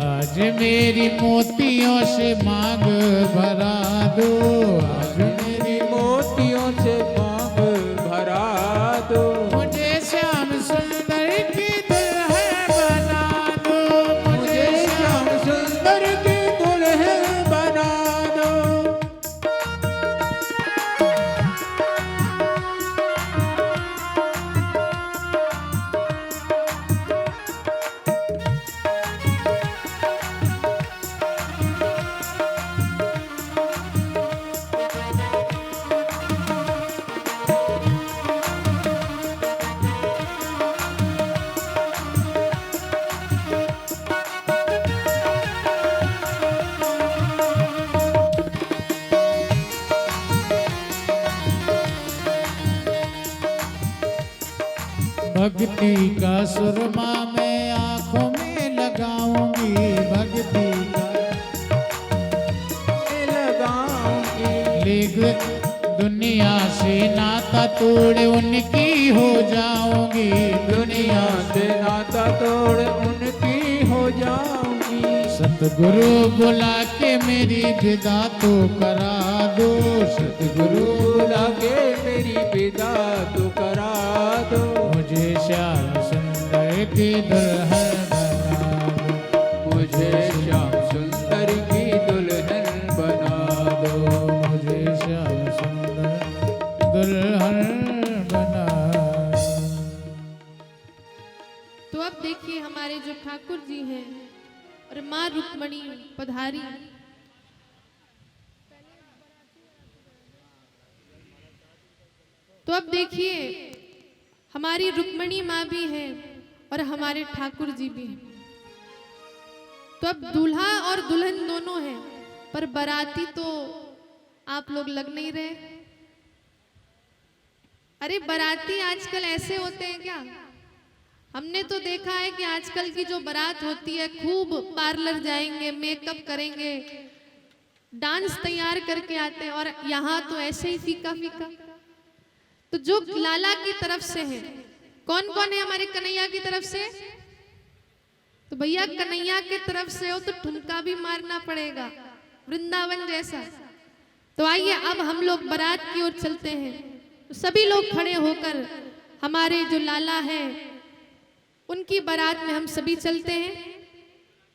आज मेरी मोतियों से मांग भरा दो, आज मेरी मोतियों से मांग भरा दो। मुझे श्याम सुंदर की दुल्हन बना दो, मुझे श्याम सुंदर की दुल्हन बना दो। भक्ति का सुरमा मैं आंखों में लगाऊंगी, भक्ति का लगाऊंगी। लेकिन दुनिया से नाता तोड़ उनकी हो जाऊंगी, दुनिया से नाता तोड़ उनकी हो जाऊंगी। सतगुरु बुला के मेरी विदा तो करा दो, सतगुरु बुला के मेरी विदा तो करा दो। मुझे श्याम सुंदर की दुल्हन बना दो, मुझे श्याम सुंदर की दुल्हन बना दो। मुझे श्याम सुंदर दुल्हन बना दो। तो अब देखिए हमारे जो ठाकुर जी हैं और माँ रुक्मणी पधारी। तो अब देखिए हमारी रुक्मणी माँ भी है और हमारे ठाकुर जी भी हैं। तो अब दूल्हा और दुल्हन दोनों हैं, पर बाराती तो आप लोग लग नहीं रहे। अरे बाराती आजकल ऐसे होते हैं क्या? हमने तो देखा है कि आजकल की जो बारात होती है खूब पार्लर जाएंगे, मेकअप करेंगे, डांस तैयार करके आते हैं, और यहाँ तो ऐसे ही फीका फीका। तो जो लाला की तरफ से है, कौन कौन है हमारे कन्हैया की तरफ से? तो भैया कन्हैया की तरफ से हो तो ठुमका भी मारना पड़ेगा वृंदावन जैसा। तो आइए अब हम लोग बारात की ओर चलते हैं। तो सभी लोग खड़े होकर हमारे जो लाला हैं उनकी बारात में हम सभी चलते हैं।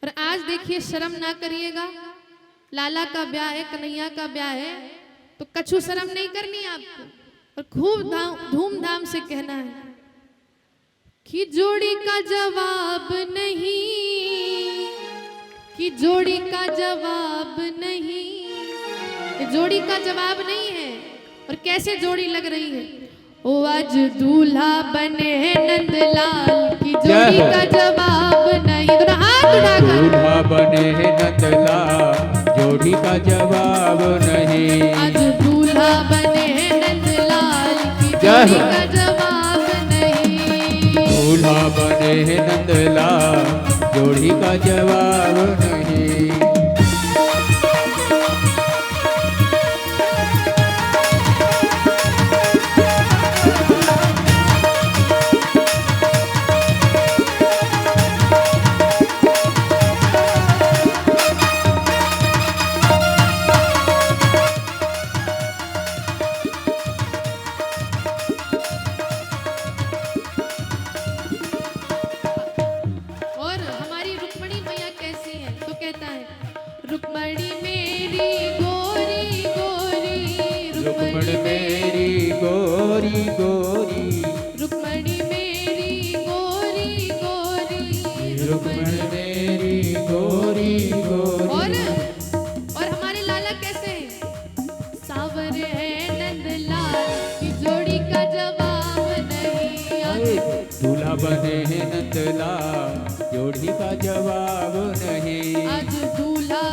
और आज देखिए शर्म ना करिएगा, लाला का ब्याह है, कन्हैया का ब्याह है, तो कछु शर्म नहीं करनी आपको, और खूब धूमधाम से कहना है कि जोड़ी का जवाब नहीं, कि जोड़ी का जवाब नहीं, ये जोड़ी का जवाब नहीं है। और कैसे जोड़ी लग रही है? ओ आज दूल्हा बने नंदलाल की जोड़ी का जवाब नहीं। तो हाथ उठाकर दूल्हा बने नंदलाल जोड़ी का जवाब नहीं। आज दूल्हा बने नंदलाल की जोड़ी का जवाब नहीं। दूल्हा बने नंदलाल जोड़ी का जवाब नहीं। रुक्मणी मेरी गोरी गोरी, रुक्मणी मेरी गोरी गोरी, रुक्मणी मेरी गोरी गोरी, रुक्मणी मेरी गोरी गोरी। और हमारे लाला कैसे हैं? सावर है नंदलाल की जोड़ी का जवाब नहीं। दूल्हा बने हैं नंदलाल जोड़ी का जवाब नहीं। आज दूल्हा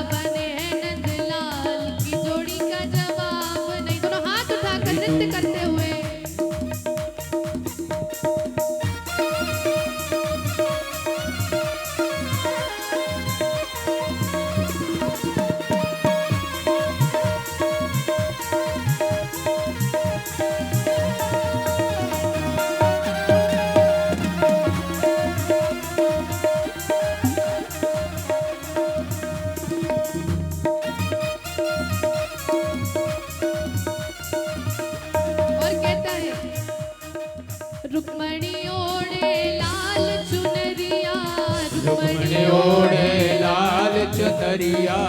ओढ़े लाल चुनरिया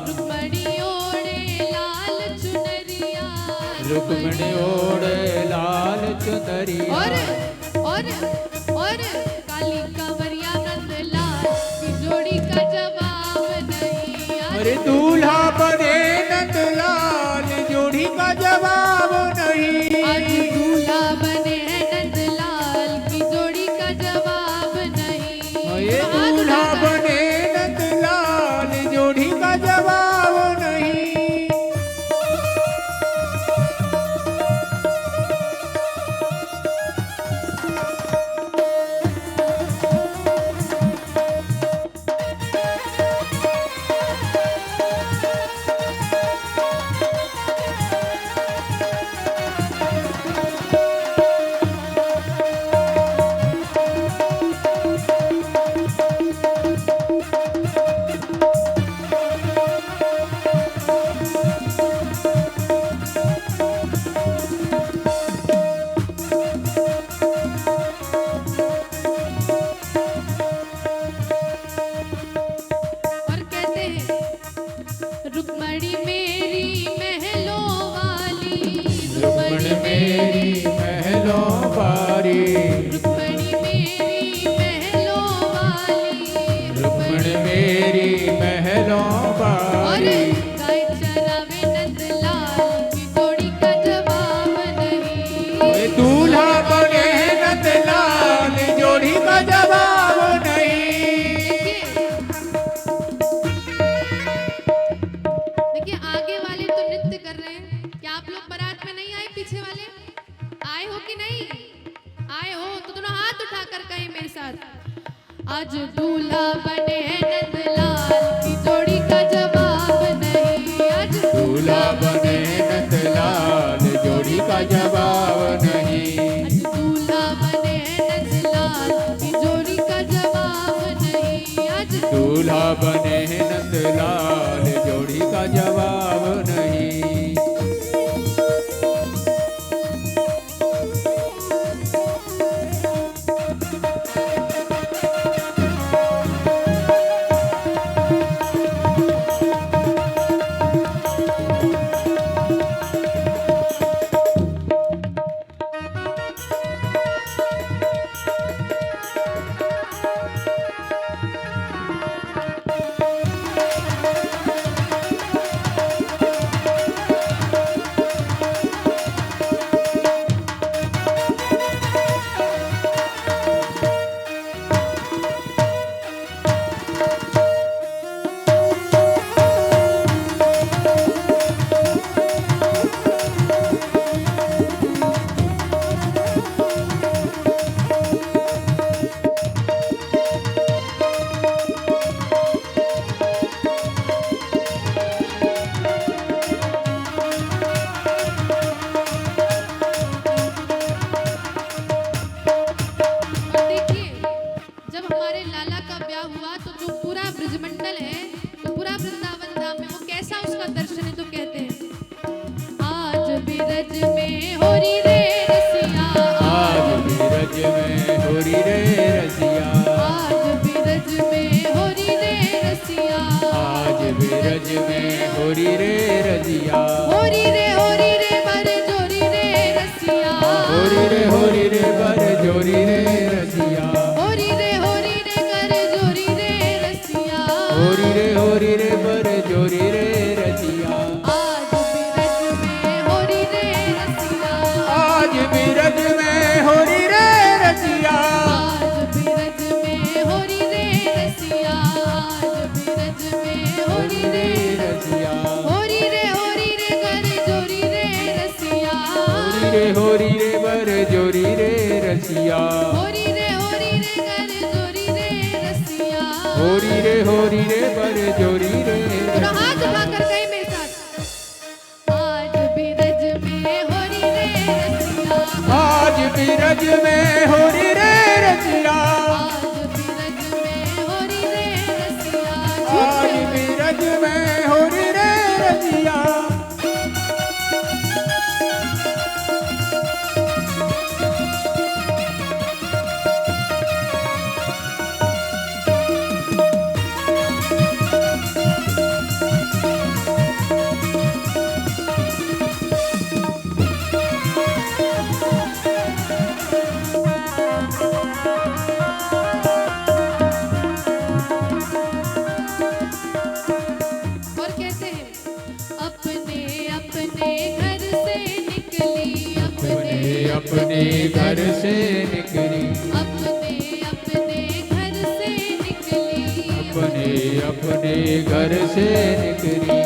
रुक्मणी ओढ़े लाल चुनरिया रुक्मणी ओढ़े लाल चुनरिया और काली कंवरिया नंदलाल की जोड़ी का जवाब नहीं। अरे दूल्हा बने नंदलाल जोड़ी का जवाब नहीं। आज दूल्हा बने हैं नंदलाल की जोड़ी का जवाब नहीं। ये दूल्हा बने नंदलाल जोड़ी का जवाब नहीं। और कहते हैं रुक्मणी मेरी महलों वाली रुक्मणी मेरी महलों वाली रुक्मणी मेरी महलों वाली रुक्मणी मेरी महलों और वाली गाय चरावे नंदलाल की जोड़ी का जवाब नहीं। ये दूल्हा बने नंदलाल जोड़ी का जवाब नहीं। देखिए आगे वाले तो नृत्य कर रहे हैं, क्या आप लोग बारात में नहीं आए? पीछे वाले आए हो कि नहीं आए हो? तो दोनों हाथ उठाकर कहें मेरे साथ, आज दूल्हा बने हैं नंदलाल की जोड़ी का जवाब नहीं। आज दूल्हा बने नंदलाल जोड़ी का जवाब नहीं। आज दूल्हा बने हैं नंदलाल की जोड़ी का जवाब नहीं। आज दूल्हा बने नंदलाल जोड़ी का जवाब नहीं। और देखिए जब हमारे लाला का ब्याह हुआ तो जो पूरा ब्रजमंडल है, तो पूरा वृंदावन धाम में वो कैसा उसका दर्शन है, तो कहते हैं आज बिरज में होरी रे रसिया आज बिरज में होरी रे रसिया आज बिरज में होरी रे रसिया आज बिरज में होरी रे रसिया होरी रे बर जोरी रे रसिया होरी रे बर जोरी रे रसिया होरी रे कर जोरी रे रसिया होरी रे बर जोरी रे रसिया आज बिरज में होरी रे रसिया आज बिरज में होरी रे रसिया आज बिरज में होरी रे रसिया आज बिरज में होरी रे रसिया होरी रे कर जोरी रे रसिया होरी रे बर जोरी रे रसिया होरी रे कर जोरी रे रसिया होरी रे बर जोरी रे दोनों हाथ उठाकर कहें मेरे साथ, आज बिरज में होरी रे रसिया आज बिरज में होरी रे रसिया आज बिरज में होरी रे रसिया आज बिरज में होरी रे रसिया अपने घर से निकली, अपने अपने घर से निकली, अपने अपने घर से निकली।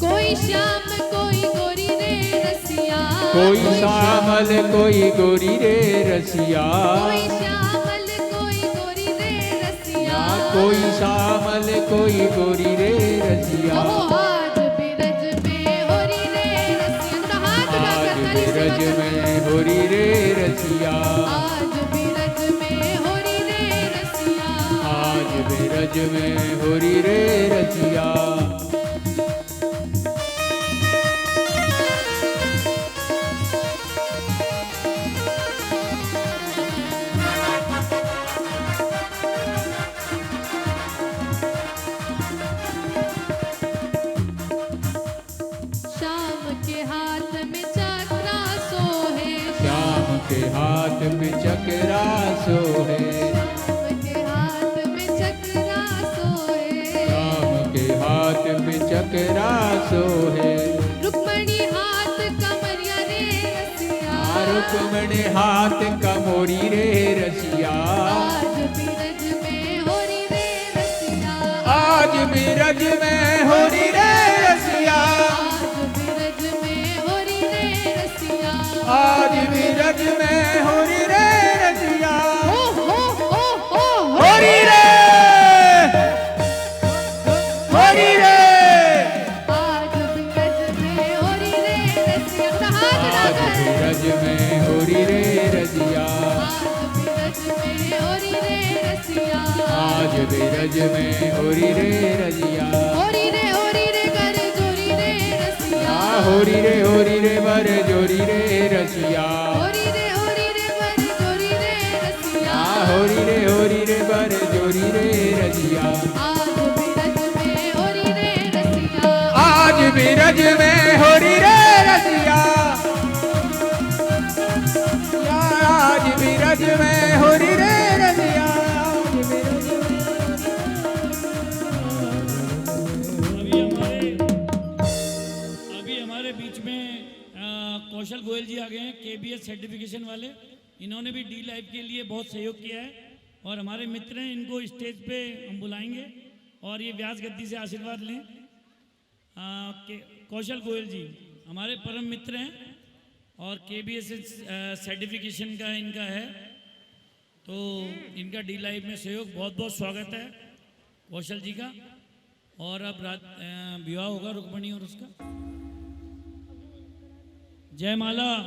कोई श्याम कोई गोरी रे रसिया, कोई श्यामल कोई गोरी रे रसिया, कोई श्यामल कोई गोरी रे रसिया, कोई श्यामल कोई गोरी रे रसिया। ओ आज बिरज में होरी रे रसिया, हाथ आज उठाकर ताली से बिरज में होरी रे रसिया, आज बिरज में होरी रे रसिया, आज बिरज में होरी रे रसिया। श्याम के हाथ में चक्रा सोहे, श्याम के हाथ में चक्रा सोहे, श्याम के हाथ में चक्रा सोहे, श्याम के हाथ में चक्रा सोहे। रुक्मणी हाथ कमरिया रे रसिया, रुक्मणी हाथ कमोरी रे रसिया, आज बिरज में होरी रे रसिया, आज बिरज में होरी रे रसिया, आज बिरज में होरी रे रसिया, आज बिरज में होरी रे रसिया। ओ होरी रे, होरी रे, आज बिरज में होरी रे रसिया, हाथ आज उठाकर बिरज में होरी रे रसिया, आज बिरज में होरी रे रसिया, आज बिरज में होरी रे रसिया। होरी रे कर जोरी रे रसिया, होरी रे बर जोरी रे रसिया, होरी रे बर जोरी रे रसिया, होरी रे बर जोरी रे रसिया। आज बिरज में होरी रे रसिया, आज बिरज में होरी रे रसिया, आज बिरज में अभी हमारे बीच में कौशल गोयल जी आ गए हैं, केबीएस सर्टिफिकेशन वाले। इन्होंने भी डी लाइव के लिए बहुत सहयोग किया है और हमारे मित्र हैं, इनको स्टेज पे हम बुलाएंगे और ये व्यास गद्दी से आशीर्वाद लें। कौशल गोयल जी हमारे परम मित्र हैं और केबीएस सर्टिफिकेशन का इनका है, तो इनका डी लाइव में सहयोग बहुत बहुत स्वागत है कौशल जी का। और अब रात विवाह होगा रुक्मणी और उसका जयमाला,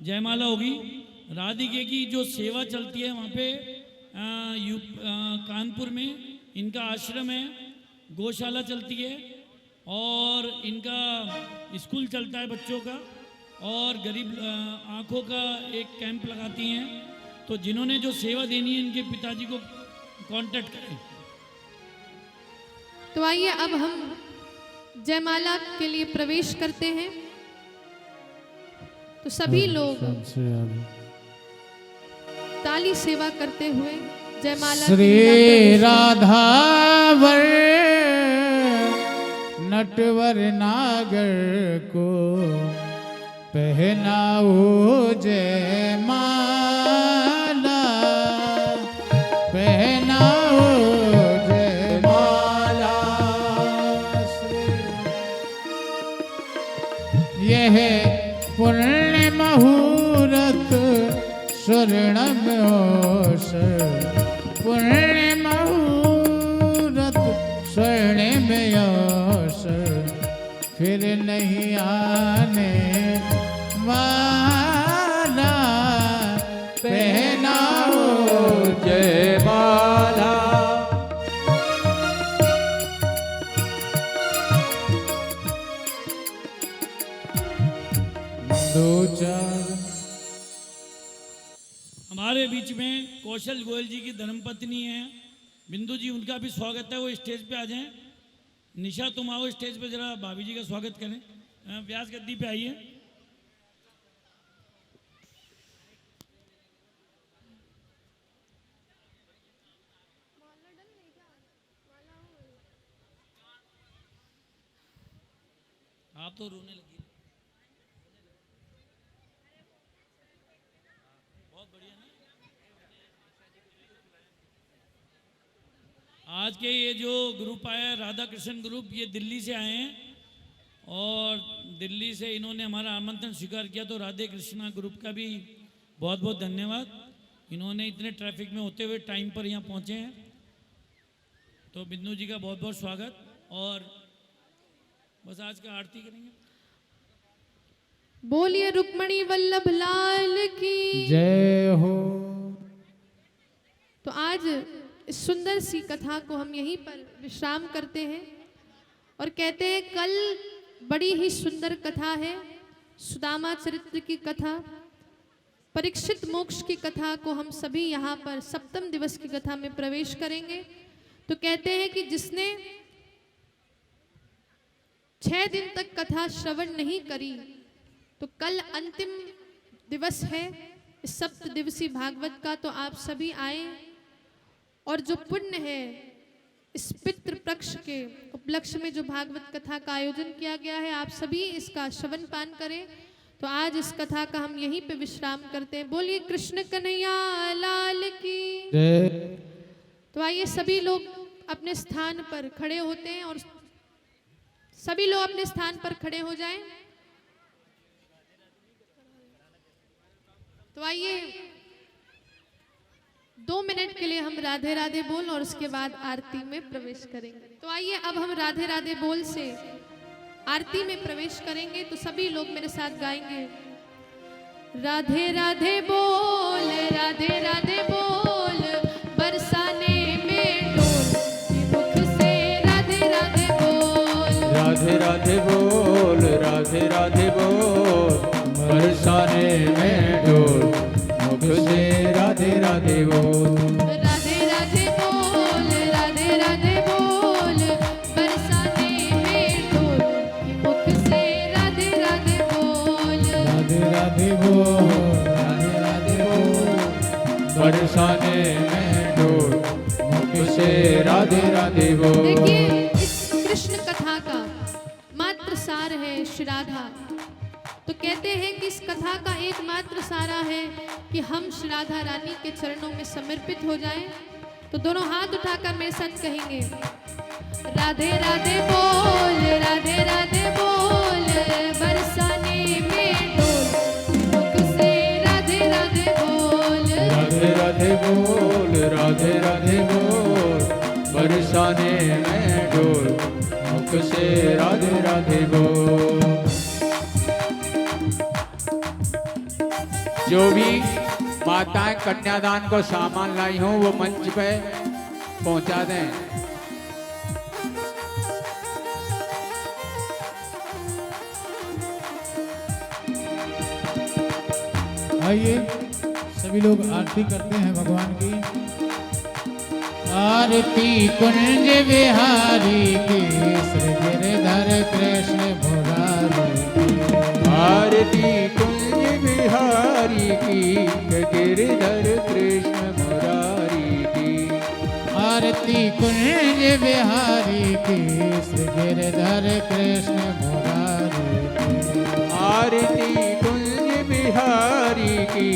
जयमाला होगी। राधिके की जो सेवा चलती है वहाँ पे कानपुर में इनका आश्रम है, गौशाला चलती है और इनका स्कूल चलता है बच्चों का और गरीब आँखों का एक कैंप लगाती हैं। तो जिन्होंने जो सेवा देनी है इनके पिताजी को कांटेक्ट करें। तो आइए अब हम जयमाला के लिए प्रवेश करते हैं। तो सभी लोग ताली सेवा करते हुए जयमाला की लीला श्री प्रवेश राधावर नटवर नागर को पहनाओ जयमाला, पहनाओ जयमाला। यह पुण्य मुहूर्त स्वर्णम अवसर, पुण्य मुहूर्त स्वर्णिम अवसर, फिर नहीं आने वाला, पहनाओ जयमाला। दो चार। हमारे बीच में कौशल गोयल जी की धर्मपत्नी है बिंदु जी, उनका भी स्वागत है, वो स्टेज पे आ जाएं। निशा तुम आओ स्टेज पे, जरा भाभी जी का स्वागत करें। व्यास गद्दी पे आइए। आप तो रोने लगी। आज के ये जो ग्रुप आया है राधा कृष्ण ग्रुप, ये दिल्ली से आए हैं और दिल्ली से इन्होंने हमारा आमंत्रण स्वीकार किया, तो राधे कृष्णा ग्रुप का भी बहुत बहुत धन्यवाद। इन्होंने इतने ट्रैफिक में होते हुए टाइम पर यहाँ पहुँचे हैं, तो बिंदु जी का बहुत बहुत स्वागत। और बस आज का आरती करेंगे। बोलिए रुक्मणी वल्लभ लाल की जय हो। तो आज इस सुंदर सी कथा को हम यहीं पर विश्राम करते हैं और कहते हैं कल बड़ी ही सुंदर कथा है, सुदामा चरित्र की कथा, परीक्षित मोक्ष की कथा को हम सभी यहाँ पर सप्तम दिवस की कथा में प्रवेश करेंगे। तो कहते हैं कि जिसने 6 दिन तक कथा श्रवण नहीं करी, तो कल अंतिम दिवस है इस सप्त दिवसीय भागवत का, तो आप सभी आए और जो पुण्य है इस पितृ पक्ष के उपलक्ष्य में जो भागवत कथा का आयोजन किया गया है, आप सभी इसका श्रवण पान करें। तो आज इस कथा का हम यहीं पे विश्राम करते हैं। बोलिए कृष्ण कन्हैया लाल की। तो आइए सभी लोग अपने स्थान पर खड़े होते हैं और सभी लोग अपने स्थान पर खड़े हो जाएं। तो आइए 2 मिनट के लिए हम राधे राधे बोल और उसके बाद आरती में प्रवेश करेंगे। तो आइए अब हम राधे राधे बोल से आरती में प्रवेश करेंगे। तो सभी लोग मेरे साथ गाएंगे, राधे राधे बोल, राधे राधे बोल, बरसाने में डोल मुख से राधे राधे बोल, राधे राधे बोल, राधे राधे बोल, बरसाने में डोल मुख से राधे राधे बोल, राधे राधे बोल, राधे राधे बोल, बरसाने में डोल मुख से राधे राधे बोल, राधे राधे बोल, राधे राधे बोल, बरसाने में डोल मुख से राधे राधे बोल। देखिए इस कृष्ण कथा का मात्र सार है श्री राधा। तो कहते हैं कि इस कथा का एकमात्र सारा है कि हम श्री राधा रानी के चरणों में समर्पित हो जाएं। तो दोनों हाथ उठाकर मेरे साथ कहेंगे, राधे राधे बोल, राधे राधे बोल, बरसाने में डोल मुख से राधे राधे बोल, राधे राधे बोल, राधे राधे बोल, बरसाने में डोल मुख से राधे राधे बोल। जो भी माताएं कन्यादान को सामान लाई हों वो मंच पे पहुंचा दें। आइए सभी लोग आरती करते हैं भगवान की। आरती कुंज बिहारी की, श्री गिरधर कृष्ण मुरारी की, आरती कुंज बिहारी की, गिरधर कृष्ण मुरारी की, आरती कुंज बिहारी की, श्री गिरधर कृष्ण मुरारी की, आरती कुंज बिहारी की,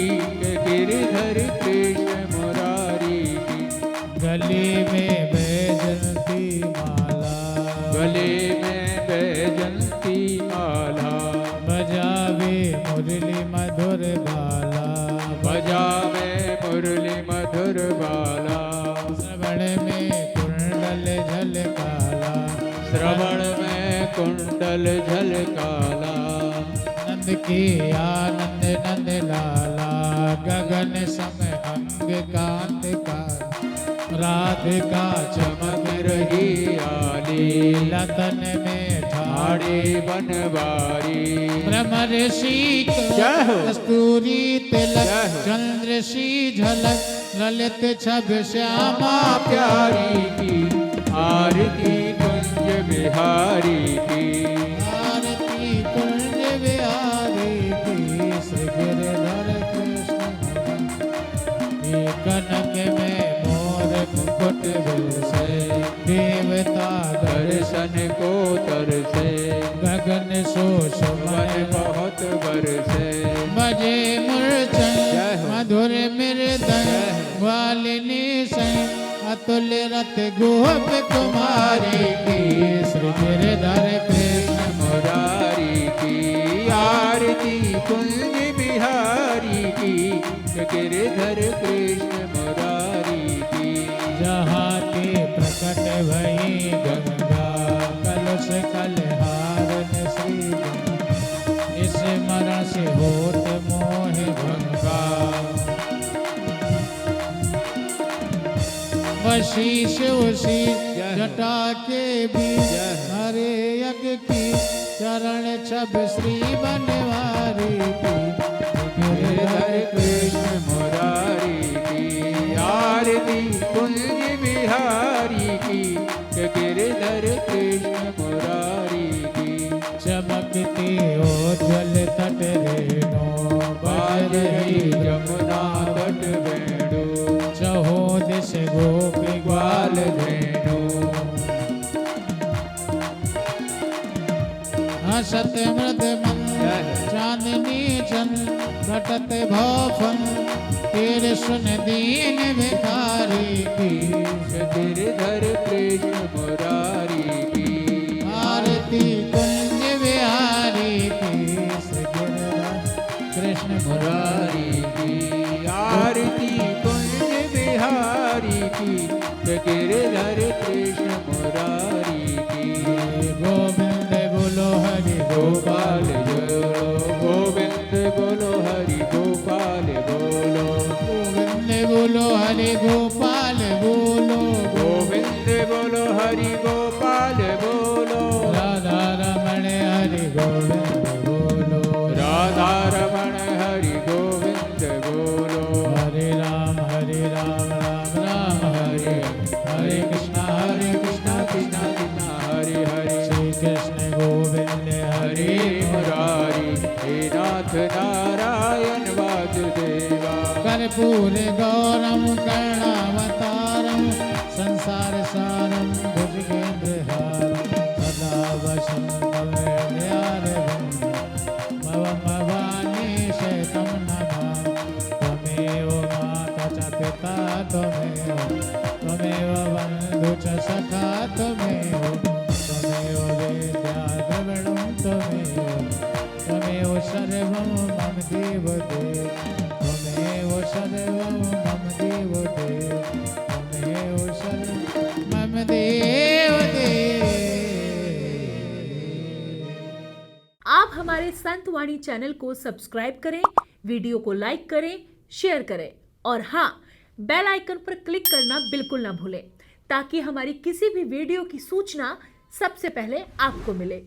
गिरधर कृष्ण मुरारी की, गले में बैजंती माला, गले में बैजंती माला, बजावे मुरली मधुर बाला, बजावे मुरली मधुर बाला, श्रवण में कुंडल झलकाला, श्रवण में कुंडल झलकाला, नंद के आनंद नंद लाला, गगन सम अंग कांत का, राधिका चमक रही आली, लतन में ठाड़ी बनवारी, भ्रमर सी जय हो। कस्तूरी तिलक, जय हो। चंद्र सी झलक, ललित छब श्यामा प्यारी की, आरती कुंज बिहारी की, आरती कुंज बिहारी की, श्री गिरधर कृष्ण मुरारी। कनक में मोर मुकुट से, देवता दर्शन को तरसे, गगन सो मन शोभन बहुत बरसे, बजे मूर्छन जय हो। मधुर मृदंग वालिनी संग अतुल रत गोप कुमारी की श्री गिरधर कृष्ण मुरारी की आरती कुंज बिहारी की गिरधर कृष्ण मुरारी की जहाँ ते प्रकट भई गंगा कलश कलहार श्री इस मरण से होत मोह भंगा वशीष उसी जटा के बीच हरे यज्ञ की चरण छब श्री बनवारी की गिरधर कृष्ण मुरारी की आरती कुंज बिहारी की गिरधर कृष्ण मुरारी की चमकती उज्ज्वल तट रेणु बाज रही यमुना तट वेणु चहो दिश गोपी ग्वाल धेनु हसत मृद मंद चांदनी चंद घटत भौफन तेरे सुन दीन भिखारी की गिरधर कृष्ण मुरारी की आरती कुंज बिहारी की श्री गिरधर कृष्ण मुरारी की आरती कुंज बिहारी की गिरधर कृष्ण मुरारी की गोविंद बोलो हरि गोपाल बोलो गोविंद बोलो हरि गोपाल बोलो गोविंद बोलो हरि गोपाल बोलो गोविंद बोलो हरि गोपाल बोलो राधा रमण हरि गोविंद बोलो राधा रमण हरि गोविंद बोलो हरे राम राम राम हरे हरे कृष्णा कृष्णा कृष्णा हरे हरे श्री कृष्ण गोविंद हरे हरे मुरारी हे नाथ नारायण वासुदेवा कर्पूर गौरम कर्णावतारम संसार सारम भुजगेन्द्रहारम सदा वसंतम भवम भवानी शैतम नमामि त्वमेव माता च पिता त्वमेव बन्धु च सखा त्वमेव वेद्या द्रविणं त्वमेव सर्वं मम देवदेव त्वमेव सर्वं मम देवदेव त्वमेव सर्वं मम देवदेव। आप हमारे संतवाणी चैनल को सब्सक्राइब करें, वीडियो को लाइक करें, शेयर करें और हाँ, बेल आइकन पर क्लिक करना बिल्कुल ना भूलें ताकि हमारी किसी भी वीडियो की सूचना सबसे पहले आपको मिले।